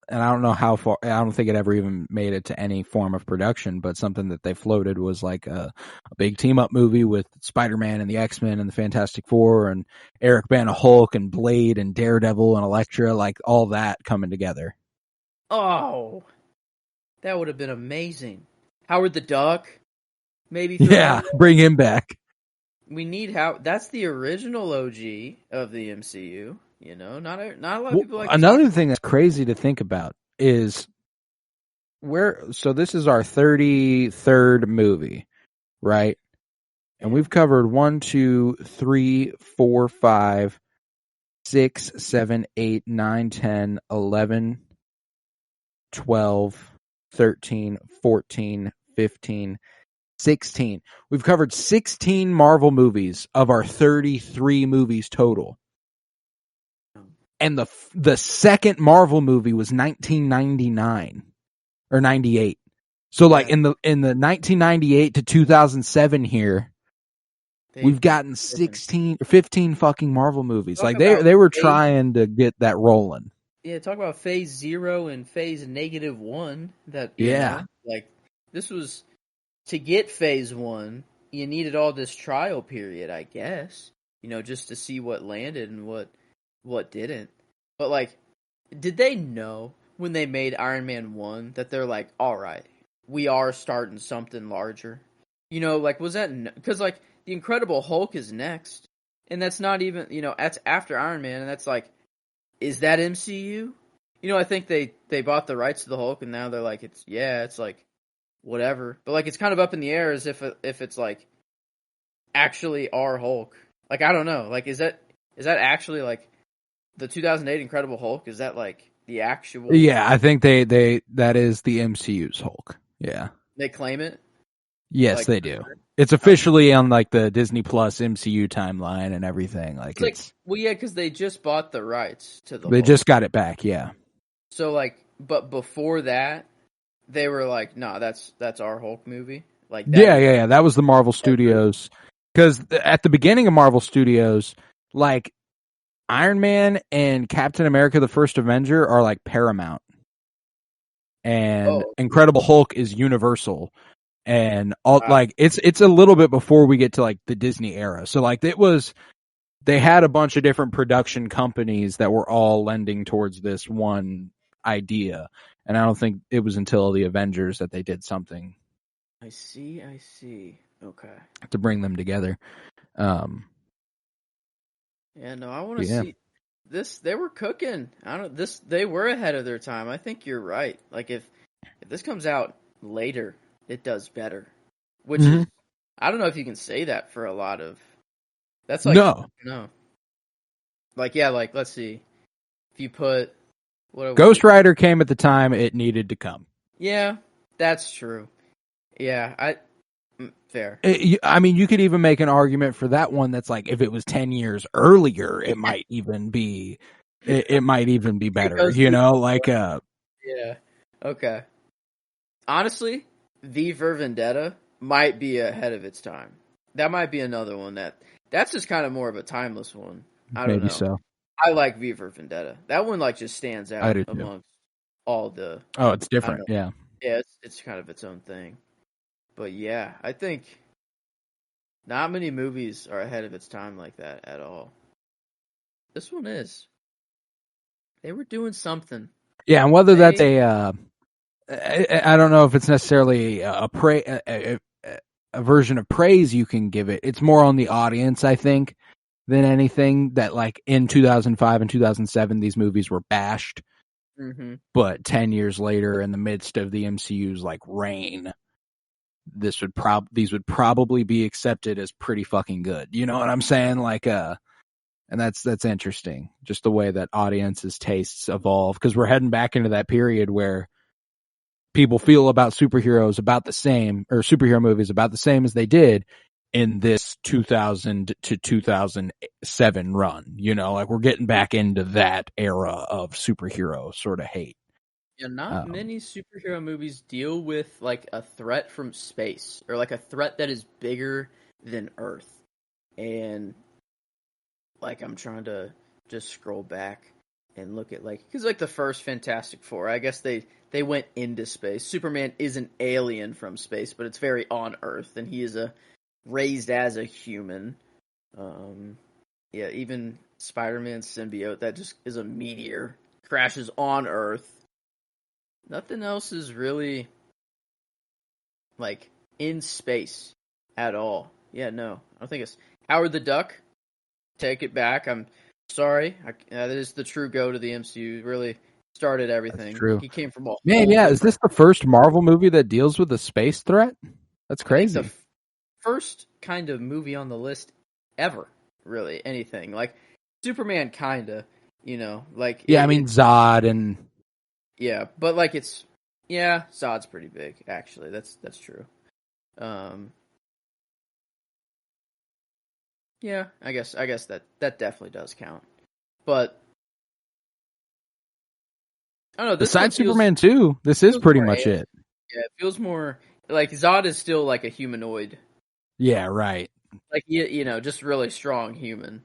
and I don't know how far. I don't think it ever even made it to any form of production. But something that they floated was like a big team up movie with Spider-Man and the X-Men and the Fantastic Four and Eric Bana Hulk and Blade and Daredevil and Elektra, like all that coming together. Oh, that would have been amazing. Howard the Duck, maybe. Yeah, bring him back. We need That's the original OG of the MCU. You know, not a lot of people like. Another thing that's crazy to think about is so this is our 33rd movie, right? And we've covered 1, 2, 3, 4, 5, 6, 7, 8, 9, 10, 11, 12, 13, 14, 15, 16. We've covered 16 Marvel movies of our 33 movies total. And the second Marvel movie was 1999 or 98. So like in the 1998 to 2007 here, we've gotten 16 or 15 fucking Marvel movies. Like they were trying to get that rolling. Yeah, talk about phase 0 and phase -1. That you know, like this was to get phase 1. You needed all this trial period, I guess. You know, just to see what landed and what didn't. But like, did they know when they made Iron Man 1 that they're like, all right, we are starting something larger? You know, like, was that because like the Incredible Hulk is next, and that's not even, you know, that's after Iron Man, and that's like, is that MCU? You know, I think they bought the rights to the Hulk, and now they're like, it's like whatever, but like it's kind of up in the air as if it's like actually our Hulk. Like I don't know, like is that actually like the 2008 Incredible Hulk? Is that like the actual? Yeah, I think they that is the MCU's Hulk. Yeah, they claim it. Yes, like, they do. It's officially on like the Disney Plus MCU timeline and everything. Like it's well, yeah, because they just bought the rights to the. They Hulk. just got it back. Yeah. So like, but before that, they were like, "No, that's our Hulk movie." Like, Yeah. That was the Marvel Studios. Because at the beginning of Marvel Studios, like Iron Man and Captain America: The First Avenger are like Paramount, and Incredible Hulk is Universal. And all like it's a little bit before we get to like the Disney era. So like they had a bunch of different production companies that were all lending towards this one idea. And I don't think it was until the Avengers that they did something. I see. Okay. To bring them together. Yeah, no, I want to see this. They were cooking. They were ahead of their time. I think you're right. Like if this comes out later, it does better, which is, I don't know if you can say that for a lot of, that's like, no. Like, yeah, like, let's see. If you put, Ghost Rider came at the time it needed to come. Yeah, that's true. Yeah, fair. I mean, you could even make an argument for that one that's like, if it was 10 years earlier, it might even be, it might even be better, you know, like, yeah. Okay. Honestly, V for Vendetta might be ahead of its time. That might be another one that's just kind of more of a timeless one. I don't know. So. I like V for Vendetta. That one like just stands out amongst all the. Oh, it's different. Yeah. Yeah, it's kind of its own thing. But yeah, I think not many movies are ahead of its time like that at all. This one is. They were doing something. Yeah, and whether that's I don't know if it's necessarily a version of praise you can give it. It's more on the audience, I think, than anything. That like in 2005 and 2007, these movies were bashed. But 10 years later, in the midst of the MCU's like reign, these would probably be accepted as pretty fucking good. You know what I'm saying? Like, and that's interesting. Just the way that audiences' tastes evolve, because we're heading back into that period where people feel about superheroes about the same, or superhero movies about the same as they did in this 2000 to 2007 run. You know, like we're getting back into that era of superhero sort of hate. Yeah, not many superhero movies deal with like a threat from space or like a threat that is bigger than Earth. And like I'm trying to just scroll back and look at like, because like the first Fantastic Four, I guess they went into space. Superman is an alien from space, but it's very on Earth, and he is raised as a human. Yeah, even Spider-Man's symbiote that just is a meteor crashes on Earth. Nothing else is really like in space at all. Yeah, no, I don't think it's Howard the Duck. Take it back. I'm sorry. That is the true go to the MCU. Really started everything. That's true. Like, he came from a Man, yeah. Is this the first Marvel movie that deals with a space threat? That's crazy. The first kind of movie on the list ever. Really, anything like Superman, kinda. You know, like yeah. I mean, Zod and yeah, but like Zod's pretty big. Actually, that's true. Yeah, I guess that definitely does count. But I don't know. Besides Superman 2, this is pretty much it. Yeah, it feels more like Zod is still like a humanoid. Yeah, right. Like just really strong human.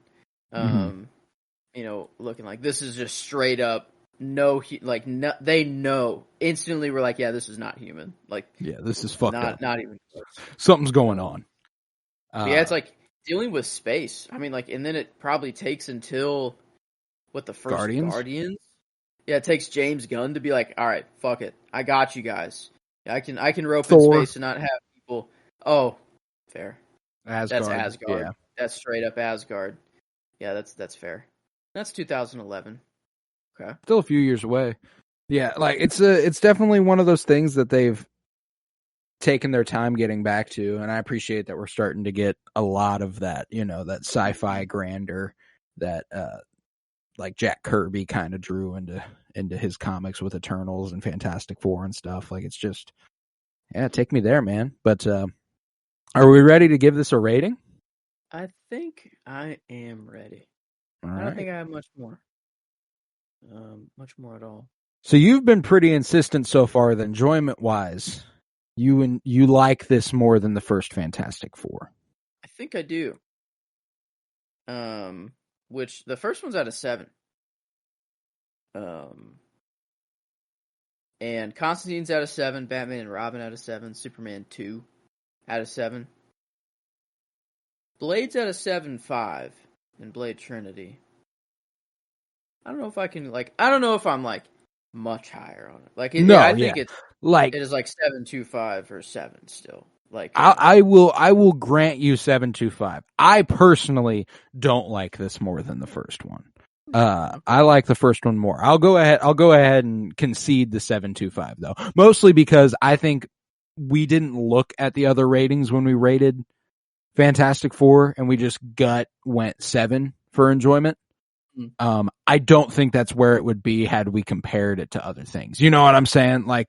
Looking like this is just straight up they know instantly. We're like, yeah, this is not human. Like, yeah, this is fucked up. Not even close. Something's going on. Yeah, it's like dealing with space. I mean, like, and then it probably takes until the first Guardians? Yeah, it takes James Gunn to be like, all right, fuck it, I got you guys. I can rope in space and not have people. Oh, fair. Asgard. That's Asgard. Yeah. That's straight up Asgard. Yeah, that's fair. That's 2011. Okay. Still a few years away. Yeah, like it's definitely one of those things that they've taken their time getting back to, and I appreciate that we're starting to get a lot of that, that sci-fi grandeur that like Jack Kirby kind of drew into his comics with Eternals and Fantastic Four and stuff. Like, it's just, yeah, take me there, man. But are we ready to give this a rating? I think I am ready. All I right. don't think I have much more at all. So you've been pretty insistent so far that enjoyment-wise, you like this more than the first Fantastic Four. I think I do. Which the first one's out of 7. And Constantine's out of 7, Batman and Robin out of 7, Superman 2 out of 7. Blade's out of 7.5 in Blade Trinity. I don't know if I can I don't know if I'm much higher on it. I think it is 7.25 or 7 still. I will grant you 7.25. I personally don't like this more than the first one. I like the first one more. I'll go ahead and concede the 7.25 though. Mostly because I think we didn't look at the other ratings when we rated Fantastic Four, and we just went 7 for enjoyment. I don't think that's where it would be had we compared it to other things. You know what I'm saying? I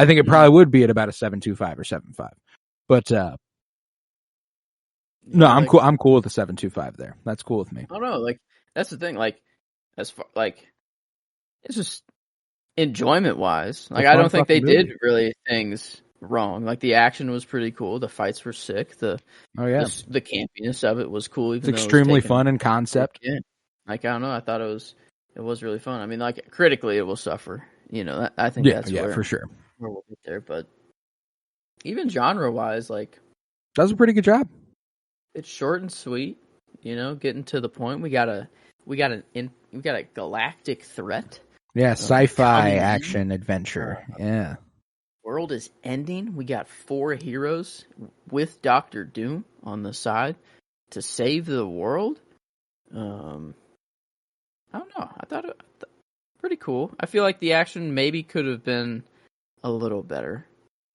think it probably would be at about a 7.25 or 7.5. But no, I'm cool. I'm cool with the 7.25 there. That's cool with me. I don't know. That's the thing. As far it's just enjoyment wise. I don't think they did really things wrong. The action was pretty cool. The fights were sick. The campiness of it was cool. Even it's extremely fun in concept. Yeah. I don't know. I thought it was really fun. I mean, critically, it will suffer. I think that's where, for sure, where we'll get there. But even genre wise, that was a pretty good job. It's short and sweet. Getting to the point. We got a galactic threat. Yeah, sci-fi action adventure. Yeah. World is ending. We got 4 heroes with Doctor Doom on the side to save the world. I don't know. I thought it pretty cool. I feel like the action maybe could have been a little better.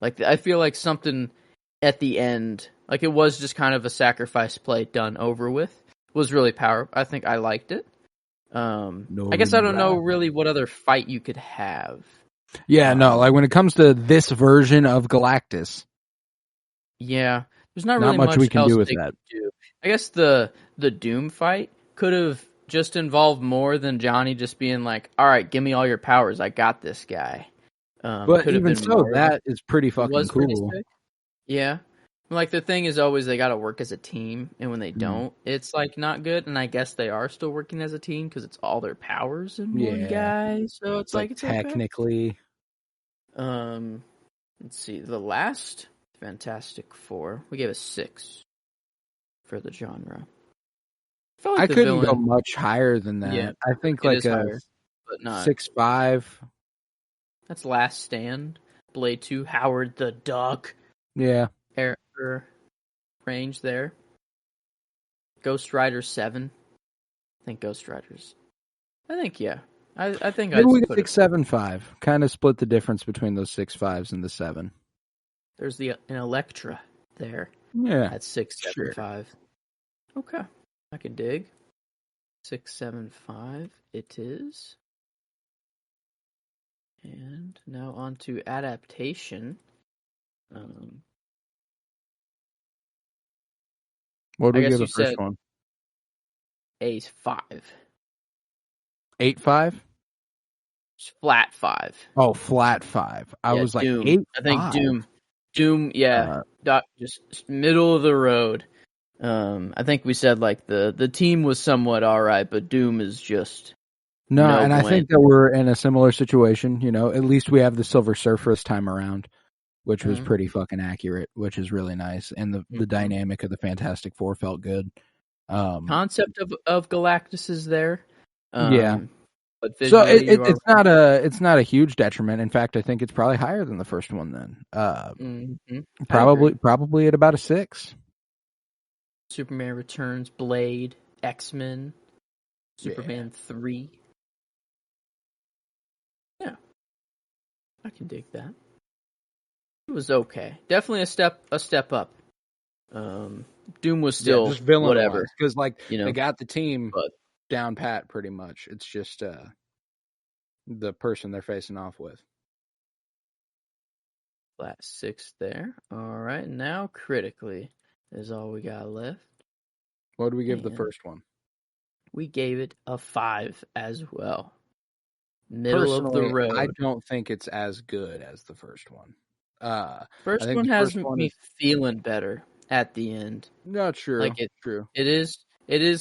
I feel like something at the end, it was just kind of a sacrifice play done over with, was really powerful. I think I liked it. I guess I don't know really what other fight you could have. Yeah, no, like when it comes to this version of Galactus, Yeah, there's not not really much we much can else do with they that. could do. I guess the Doom fight could have just involved more than Johnny just being like, "All right, give me all your powers. I got this guy." But Could have even been so, more. that is pretty It fucking was pretty cool. sick. Yeah. Like the thing is always they got to work as a team, and when they Mm. don't, it's like not good. And I guess they are still working as a team because it's all their powers in one Yeah, guy. So it's like it's okay. technically. Let's see. The last Fantastic Four, we gave a 6 for the genre. I felt like I the couldn't go villain, much higher than yeah, that. I think it like is a higher, but not. 6.5. That's Last Stand, Blade 2, Howard the Duck, Yeah. air range there. Ghost Rider 7. I think Ghost Riders. I think yeah. I think Maybe I'd we put could it. 6.75. Kind of split the difference between those 6.5s and the 7. There's an Electra there Yeah. at 6.75. Okay, I can dig. 6.75 it is. And now on to adaptation. What I did we guess give you the first said one? a 5. 8.5? It's flat 5. Oh, flat 5. I Yeah, was like Doom. I think 8.5. Doom, yeah. Just middle of the road. I think we said like the team was somewhat alright, but Doom is just No, no and I bueno. think that we're in a similar situation. You know, at least we have the Silver Surfer this time around, which was pretty fucking accurate, which is really nice. And the dynamic of the Fantastic Four felt good. Concept of Galactus is there. Yeah. But So visually you are it's not a huge detriment. In fact, I think it's probably higher than the first one then. I agree. Probably at about a 6. Superman Returns, Blade, X-Men, Superman 3. Yeah, I can dig that. It was okay. Definitely a step up. Doom was still just villain whatever, because like you know. they got the team But down pat pretty much. It's just the person they're facing off with. flat 6 there. All right, now critically is all we got left. What do we give the And first one? we gave it a 5 as well. Middle of the Personally, road. I don't think it's as good as the first one. I First think one the has first one me is feeling better at the end. not true. Like True. it is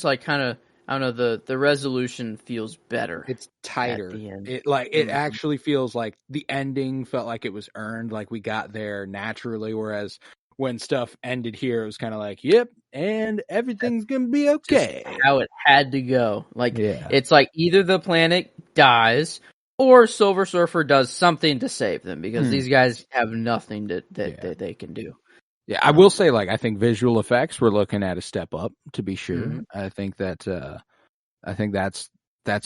like kind of I don't know the resolution feels better. It's At tighter. the end. It actually feels like the ending felt like it was earned, like we got there naturally. Whereas when stuff ended here, it was kind of like, yep, and everything's gonna be okay. Just how it had to go. Like Yeah. it's like either the planet dies or Silver Surfer does something to save them because these guys have nothing that they can do. Yeah, I will say, like, I think visual effects we're looking at a step up to be sure. Mhm. I think that's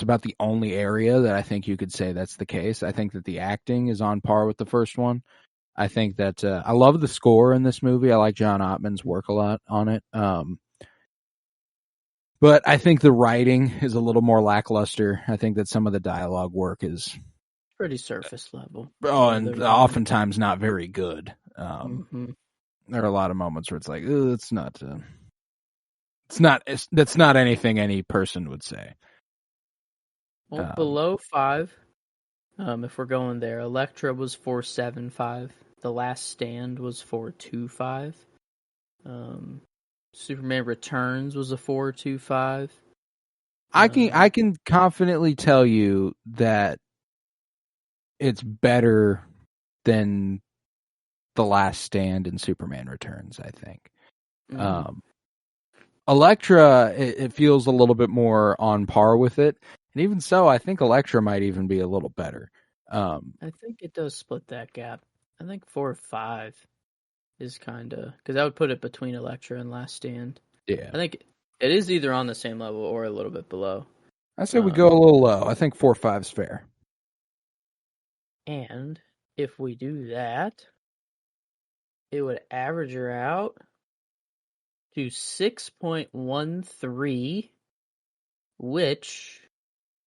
about the only area that I think you could say that's the case. I think that the acting is on par with the first one. I think that I love the score in this movie. I like John Ottman's work a lot on it. But I think the writing is a little more lackluster. I think that some of the dialogue work is Pretty surface level. and oftentimes not very good. There are a lot of moments where it's like, that's not anything any person would say. Well, below 5, if we're going there, Elektra was 4.75. The Last Stand was 4.25. Superman Returns was a 4.25. I can confidently tell you that it's better than The Last Stand and Superman Returns, I think. Elektra, it feels a little bit more on par with it. And even so, I think Elektra might even be a little better. I think it does split that gap. I think 4 or 5 is kind of... Because I would put it between Elektra and Last Stand. Yeah. I think it is either on the same level or a little bit below. I say we go a little low. I think 4 or 5 is fair. And if we do that, it would average her out to 6.13, which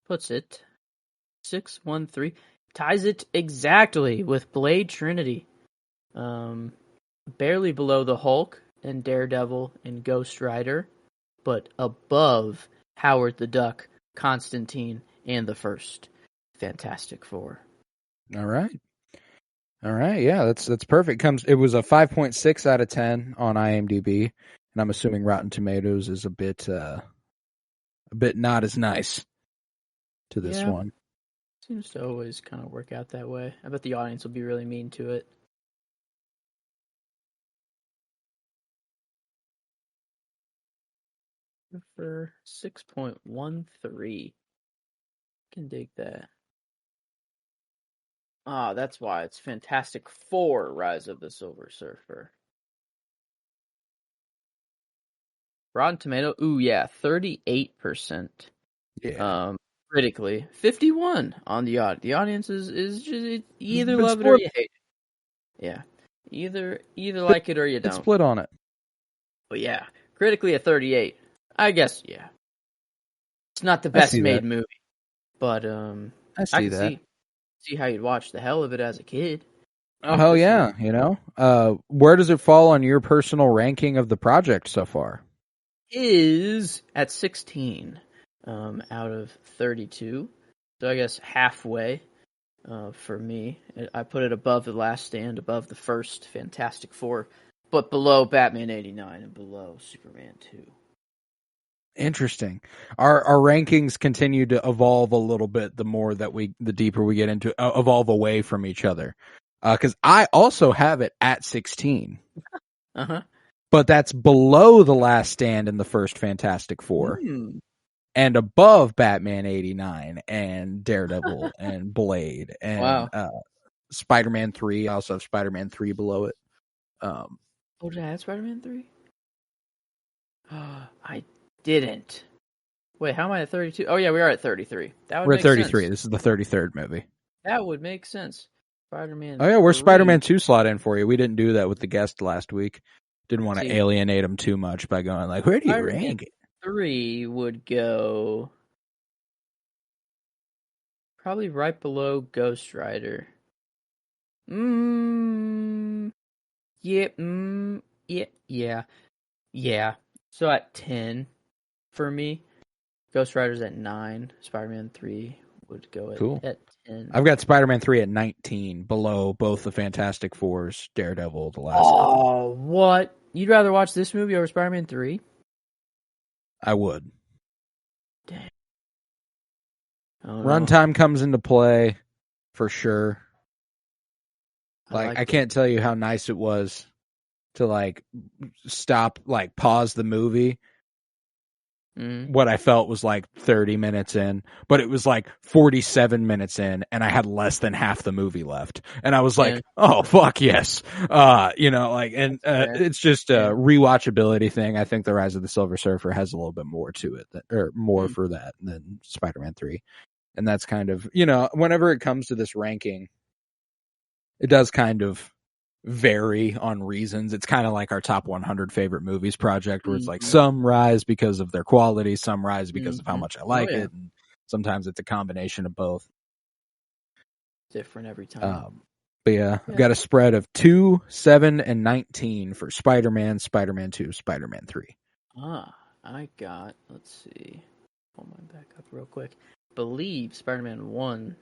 puts it 6.13. ties it exactly with Blade Trinity. Barely below the Hulk and Daredevil and Ghost Rider, but above Howard the Duck, Constantine, and the first Fantastic Four. All right. Yeah, that's perfect. It was a 5.6 out of 10 on IMDb, and I'm assuming Rotten Tomatoes is a bit not as nice to this one. Seems to always kind of work out that way. I bet the audience will be really mean to it. For 6.13. Can dig that. That's why it's Fantastic Four: Rise of the Silver Surfer. Rotten Tomato, 38%. Yeah. Critically, 51 on the audience. The audience is just you either But love it or you hate it. Yeah, either like it or you don't. It's split on it. But yeah, critically at 38. I guess it's not the best made movie, but I can see how you'd watch the hell of it as a kid. Oh hell yeah! Where does it fall on your personal ranking of the project so far? Is at 16 out of 32, so I guess halfway for me. I put it above The Last Stand, above the first Fantastic Four, but below Batman 89 and below Superman 2. Interesting. Our rankings continue to evolve a little bit the deeper we get into evolve away from each other. Because I also have it at 16. But that's below The Last Stand and the first Fantastic Four. And above Batman 89 and Daredevil and Blade and Spider-Man 3. I also have Spider-Man 3 below it. Did I have Spider-Man 3? I didn't. Wait, how am I at 32? Oh yeah, we are at 33. We're at 33. Sense. This is the 33rd movie. That would make sense. Spider-Man. Oh yeah, where's Spider-Man 2 slot in for you? We didn't do that with the guest last week. Didn't want to alienate him too much by going like, where do you rank it? 3 would go probably right below Ghost Rider. Yeah. So at 10 for me. Ghost Rider's at 9. Spider-Man 3 would go at 10. I've got Spider-Man 3 at 19, below both the Fantastic Fours, Daredevil, The Last Stand. Oh, what? You'd rather watch this movie over Spider-Man 3? I would. Dang. Runtime comes into play for sure. I can't tell you how nice it was to pause the movie. What I felt was 30 minutes in, but it was 47 minutes in, and I had less than half the movie left, and I was oh fuck yes, it's just a rewatchability thing. I think The Rise of the Silver Surfer has a little bit more to it, for that than Spider-Man 3, and that's kind of whenever it comes to this ranking, it does kind of vary on reasons. It's kind of like our top 100 favorite movies project, where it's some rise because of their quality, some rise because of how much I like it, and sometimes it's a combination of both. Different every time. But I've got a spread of 2, 7, and 19 for Spider-Man, Spider-Man 2, Spider-Man 3. I got, let's see, pull mine back up real quick. Believe Spider-Man 1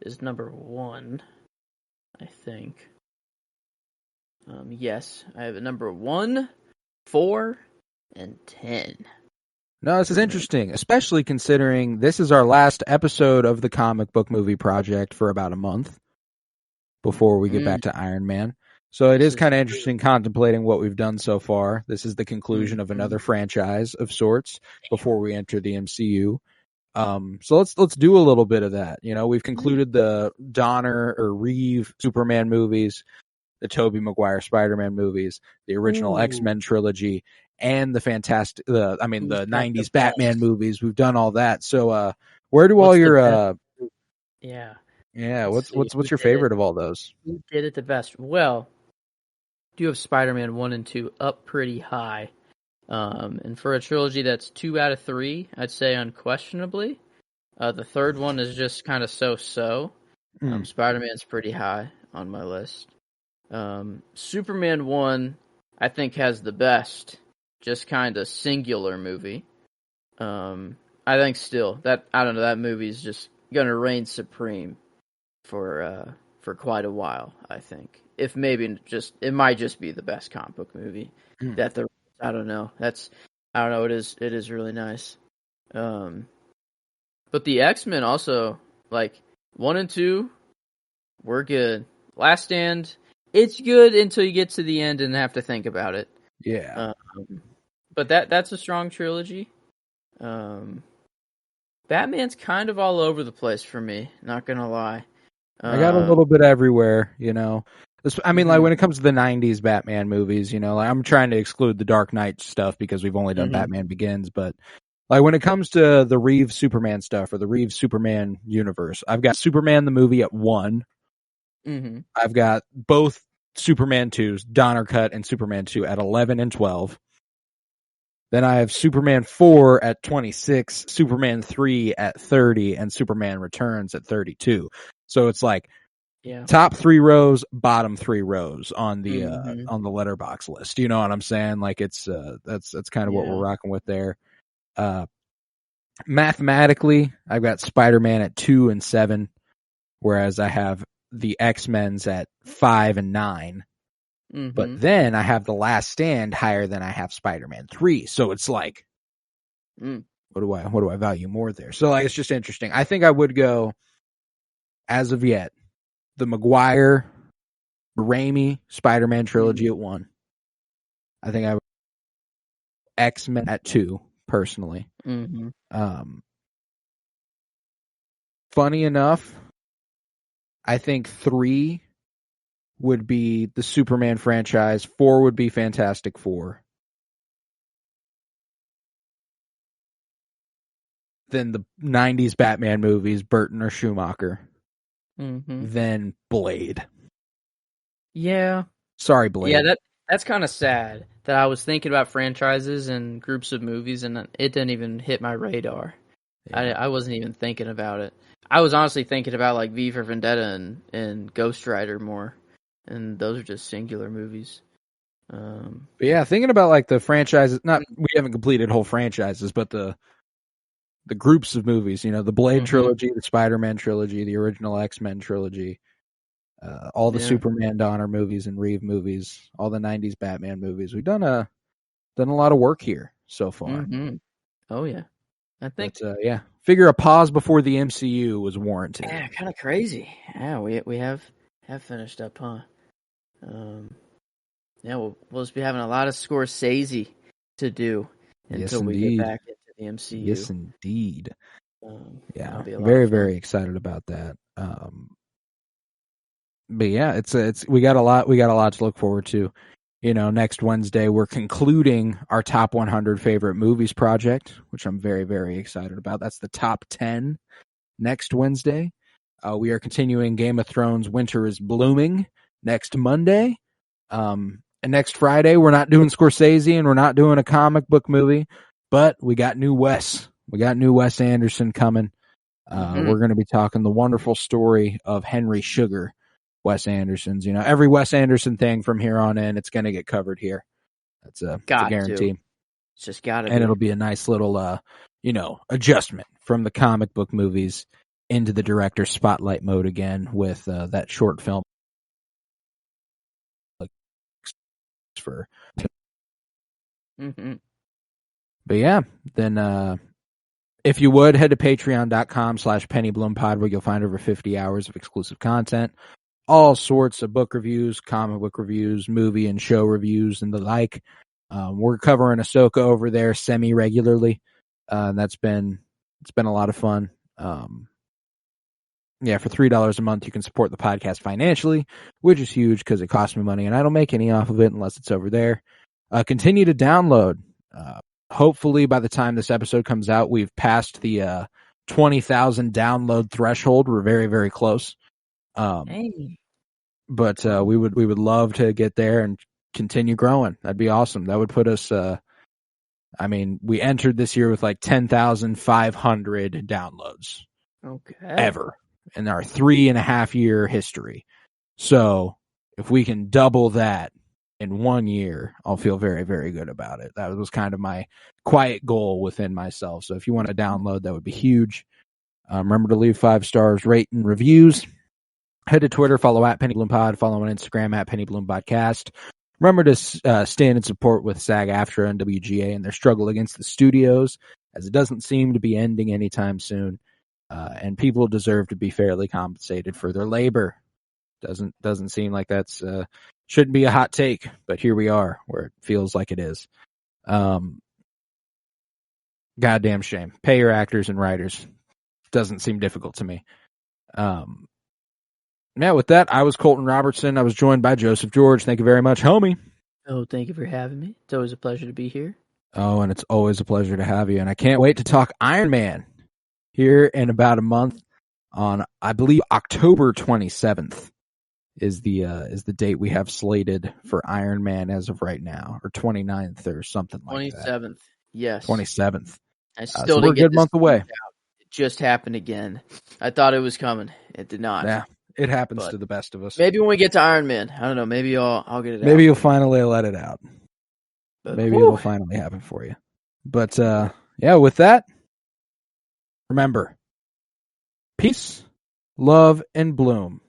is number 1, I think. Yes, I have a number 1, 4, and 10. No, this is interesting, especially considering this is our last episode of the comic book movie project for about a month before we get back to Iron Man. So it is kind of interesting contemplating what we've done so far. This is the conclusion of another franchise of sorts before we enter the MCU. So let's do a little bit of that. We've concluded the Donner or Reeve Superman movies, the Tobey Maguire Spider-Man movies, the original X-Men trilogy, and the 90s Batman movies. We've done all that. So where do all your what's your favorite of all those? Who did it the best? Well, do have Spider-Man 1 and 2 up pretty high. And for a trilogy that's 2 out of 3, I'd say unquestionably. The third one is just kind of so-so. Spider-Man's pretty high on my list. Superman 1, I think, has the best, just kind of singular movie. I think still that I don't know, that movie's just gonna reign supreme for quite a while. I think if maybe just it might just be the best comic book movie that the I don't know. I don't know. It is really nice. But the X-Men also, like 1 and 2 were good. Last Stand, it's good until you get to the end and have to think about it. Yeah. But that's a strong trilogy. Batman's kind of all over the place for me, not gonna lie. I got a little bit everywhere, you know. I mean, like Mhm. when it comes to the '90s Batman movies, you know, like I'm trying to exclude the Dark Knight stuff because we've only done Batman Begins, but like when it comes to the Reeves Superman stuff or the Reeves Superman universe, I've got Superman the movie at 1. I've got both Superman 2s, Donner Cut and Superman 2 at 11 and 12. Then I have Superman 4 at 26, Superman 3 at 30, and Superman Returns at 32. So it's like top 3 rows, bottom 3 rows on the letterbox list. You know what I'm saying? Like it's that's kind of what we're rocking with there. Mathematically, I've got Spider-Man at 2 and 7, whereas I have the X-Men's at 5 and 9. But then I have The Last Stand higher than I have Spider-Man 3. So it's like, what do I value more there? So like, it's just interesting. I think I would go, as of yet, the Maguire, Raimi Spider-Man trilogy at 1. I think I would X-Men at 2, personally. Funny enough, I think 3 would be the Superman franchise. 4 would be Fantastic Four. Then the 90s Batman movies, Burton or Schumacher. Then Blade. Yeah. Sorry, Blade. Yeah, that's kind of sad that I was thinking about franchises and groups of movies and it didn't even hit my radar. Yeah. I wasn't even thinking about it. I was honestly thinking about like V for Vendetta and Ghost Rider more. And those are just singular movies. But yeah, thinking about like the franchises, we haven't completed whole franchises, but the groups of movies, you know, the Blade trilogy, the Spider-Man trilogy, the original X-Men trilogy, all the Superman Donner movies and Reeve movies, all the 90s Batman movies. We've done a lot of work here so far. Oh yeah. I think figure a pause before the MCU was warranted. Yeah, kind of crazy. Yeah, we have finished up, huh? We'll just be having a lot of Scorsese to do until we get back into the MCU. Yes, indeed. Very, very excited about that. But yeah, it's we got a lot to look forward to. You know, next Wednesday we're concluding our top 100 favorite movies project, which I'm very, very excited about. That's the top 10 next Wednesday. We are continuing Game of Thrones Winter is Blooming next Monday. And next Friday, we're not doing Scorsese and we're not doing a comic book movie, but we got new Wes. We got new Wes Anderson coming. We're going to be talking the wonderful story of Henry Sugar, Wes Anderson's. You know, every Wes Anderson thing from here on in, it's going to get covered here. That's a guarantee. It's just got to be. And it'll be a nice little, adjustment from the comic book movies into the director's spotlight mode again with that short film. But yeah, then if you would head to patreon.com/pennybloomPod where you'll find over 50 hours of exclusive content, all sorts of book reviews, comic book reviews, movie and show reviews, and the like. We're covering Ahsoka over there semi-regularly. It's been a lot of fun. For $3 a month, you can support the podcast financially, which is huge because it costs me money, and I don't make any off of it unless it's over there. Continue to download. Hopefully, by the time this episode comes out, we've passed the 20,000 download threshold. We're very, very close. But we would love to get there and continue growing. That'd be awesome. That would put us. We entered this year with like 10,500 downloads. Okay. Ever. in our 3.5-year history. So if we can double that in 1 year, I'll feel very, very good about it. That was kind of my quiet goal within myself. So if you want to download, that would be huge. Remember to leave 5 stars, rate, and reviews. Head to Twitter, follow at Penny Bloom Pod, follow on Instagram at Penny Bloom Podcast. Remember to stand in support with SAG-AFTRA and WGA and their struggle against the studios, as it doesn't seem to be ending anytime soon. And people deserve to be fairly compensated for their labor. Doesn't seem like that's shouldn't be a hot take, but here we are where it feels like it is. Goddamn shame. Pay your actors and writers. Doesn't seem difficult to me. Yeah, with that, I was Colton Robertson. I was joined by Joseph George. Thank you very much, homie. Oh, thank you for having me. It's always a pleasure to be here. Oh, and it's always a pleasure to have you. And I can't wait to talk Iron Man here in about a month on, I believe, October 27th. Is the date we have slated for Iron Man as of right now, or 29th or something like that. 27th, yes. 27th. I still so we're didn't a good get month away. Out. It just happened again. I thought it was coming. It did not. Yeah, it happens But to the best of us. maybe when we get to Iron Man, I don't know. Maybe I'll get it out. Maybe you'll finally let it out. But, maybe it'll finally happen for you. But yeah, with that, remember, peace, love, and bloom.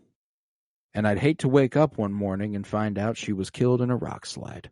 And I'd hate to wake up one morning and find out she was killed in a rock slide.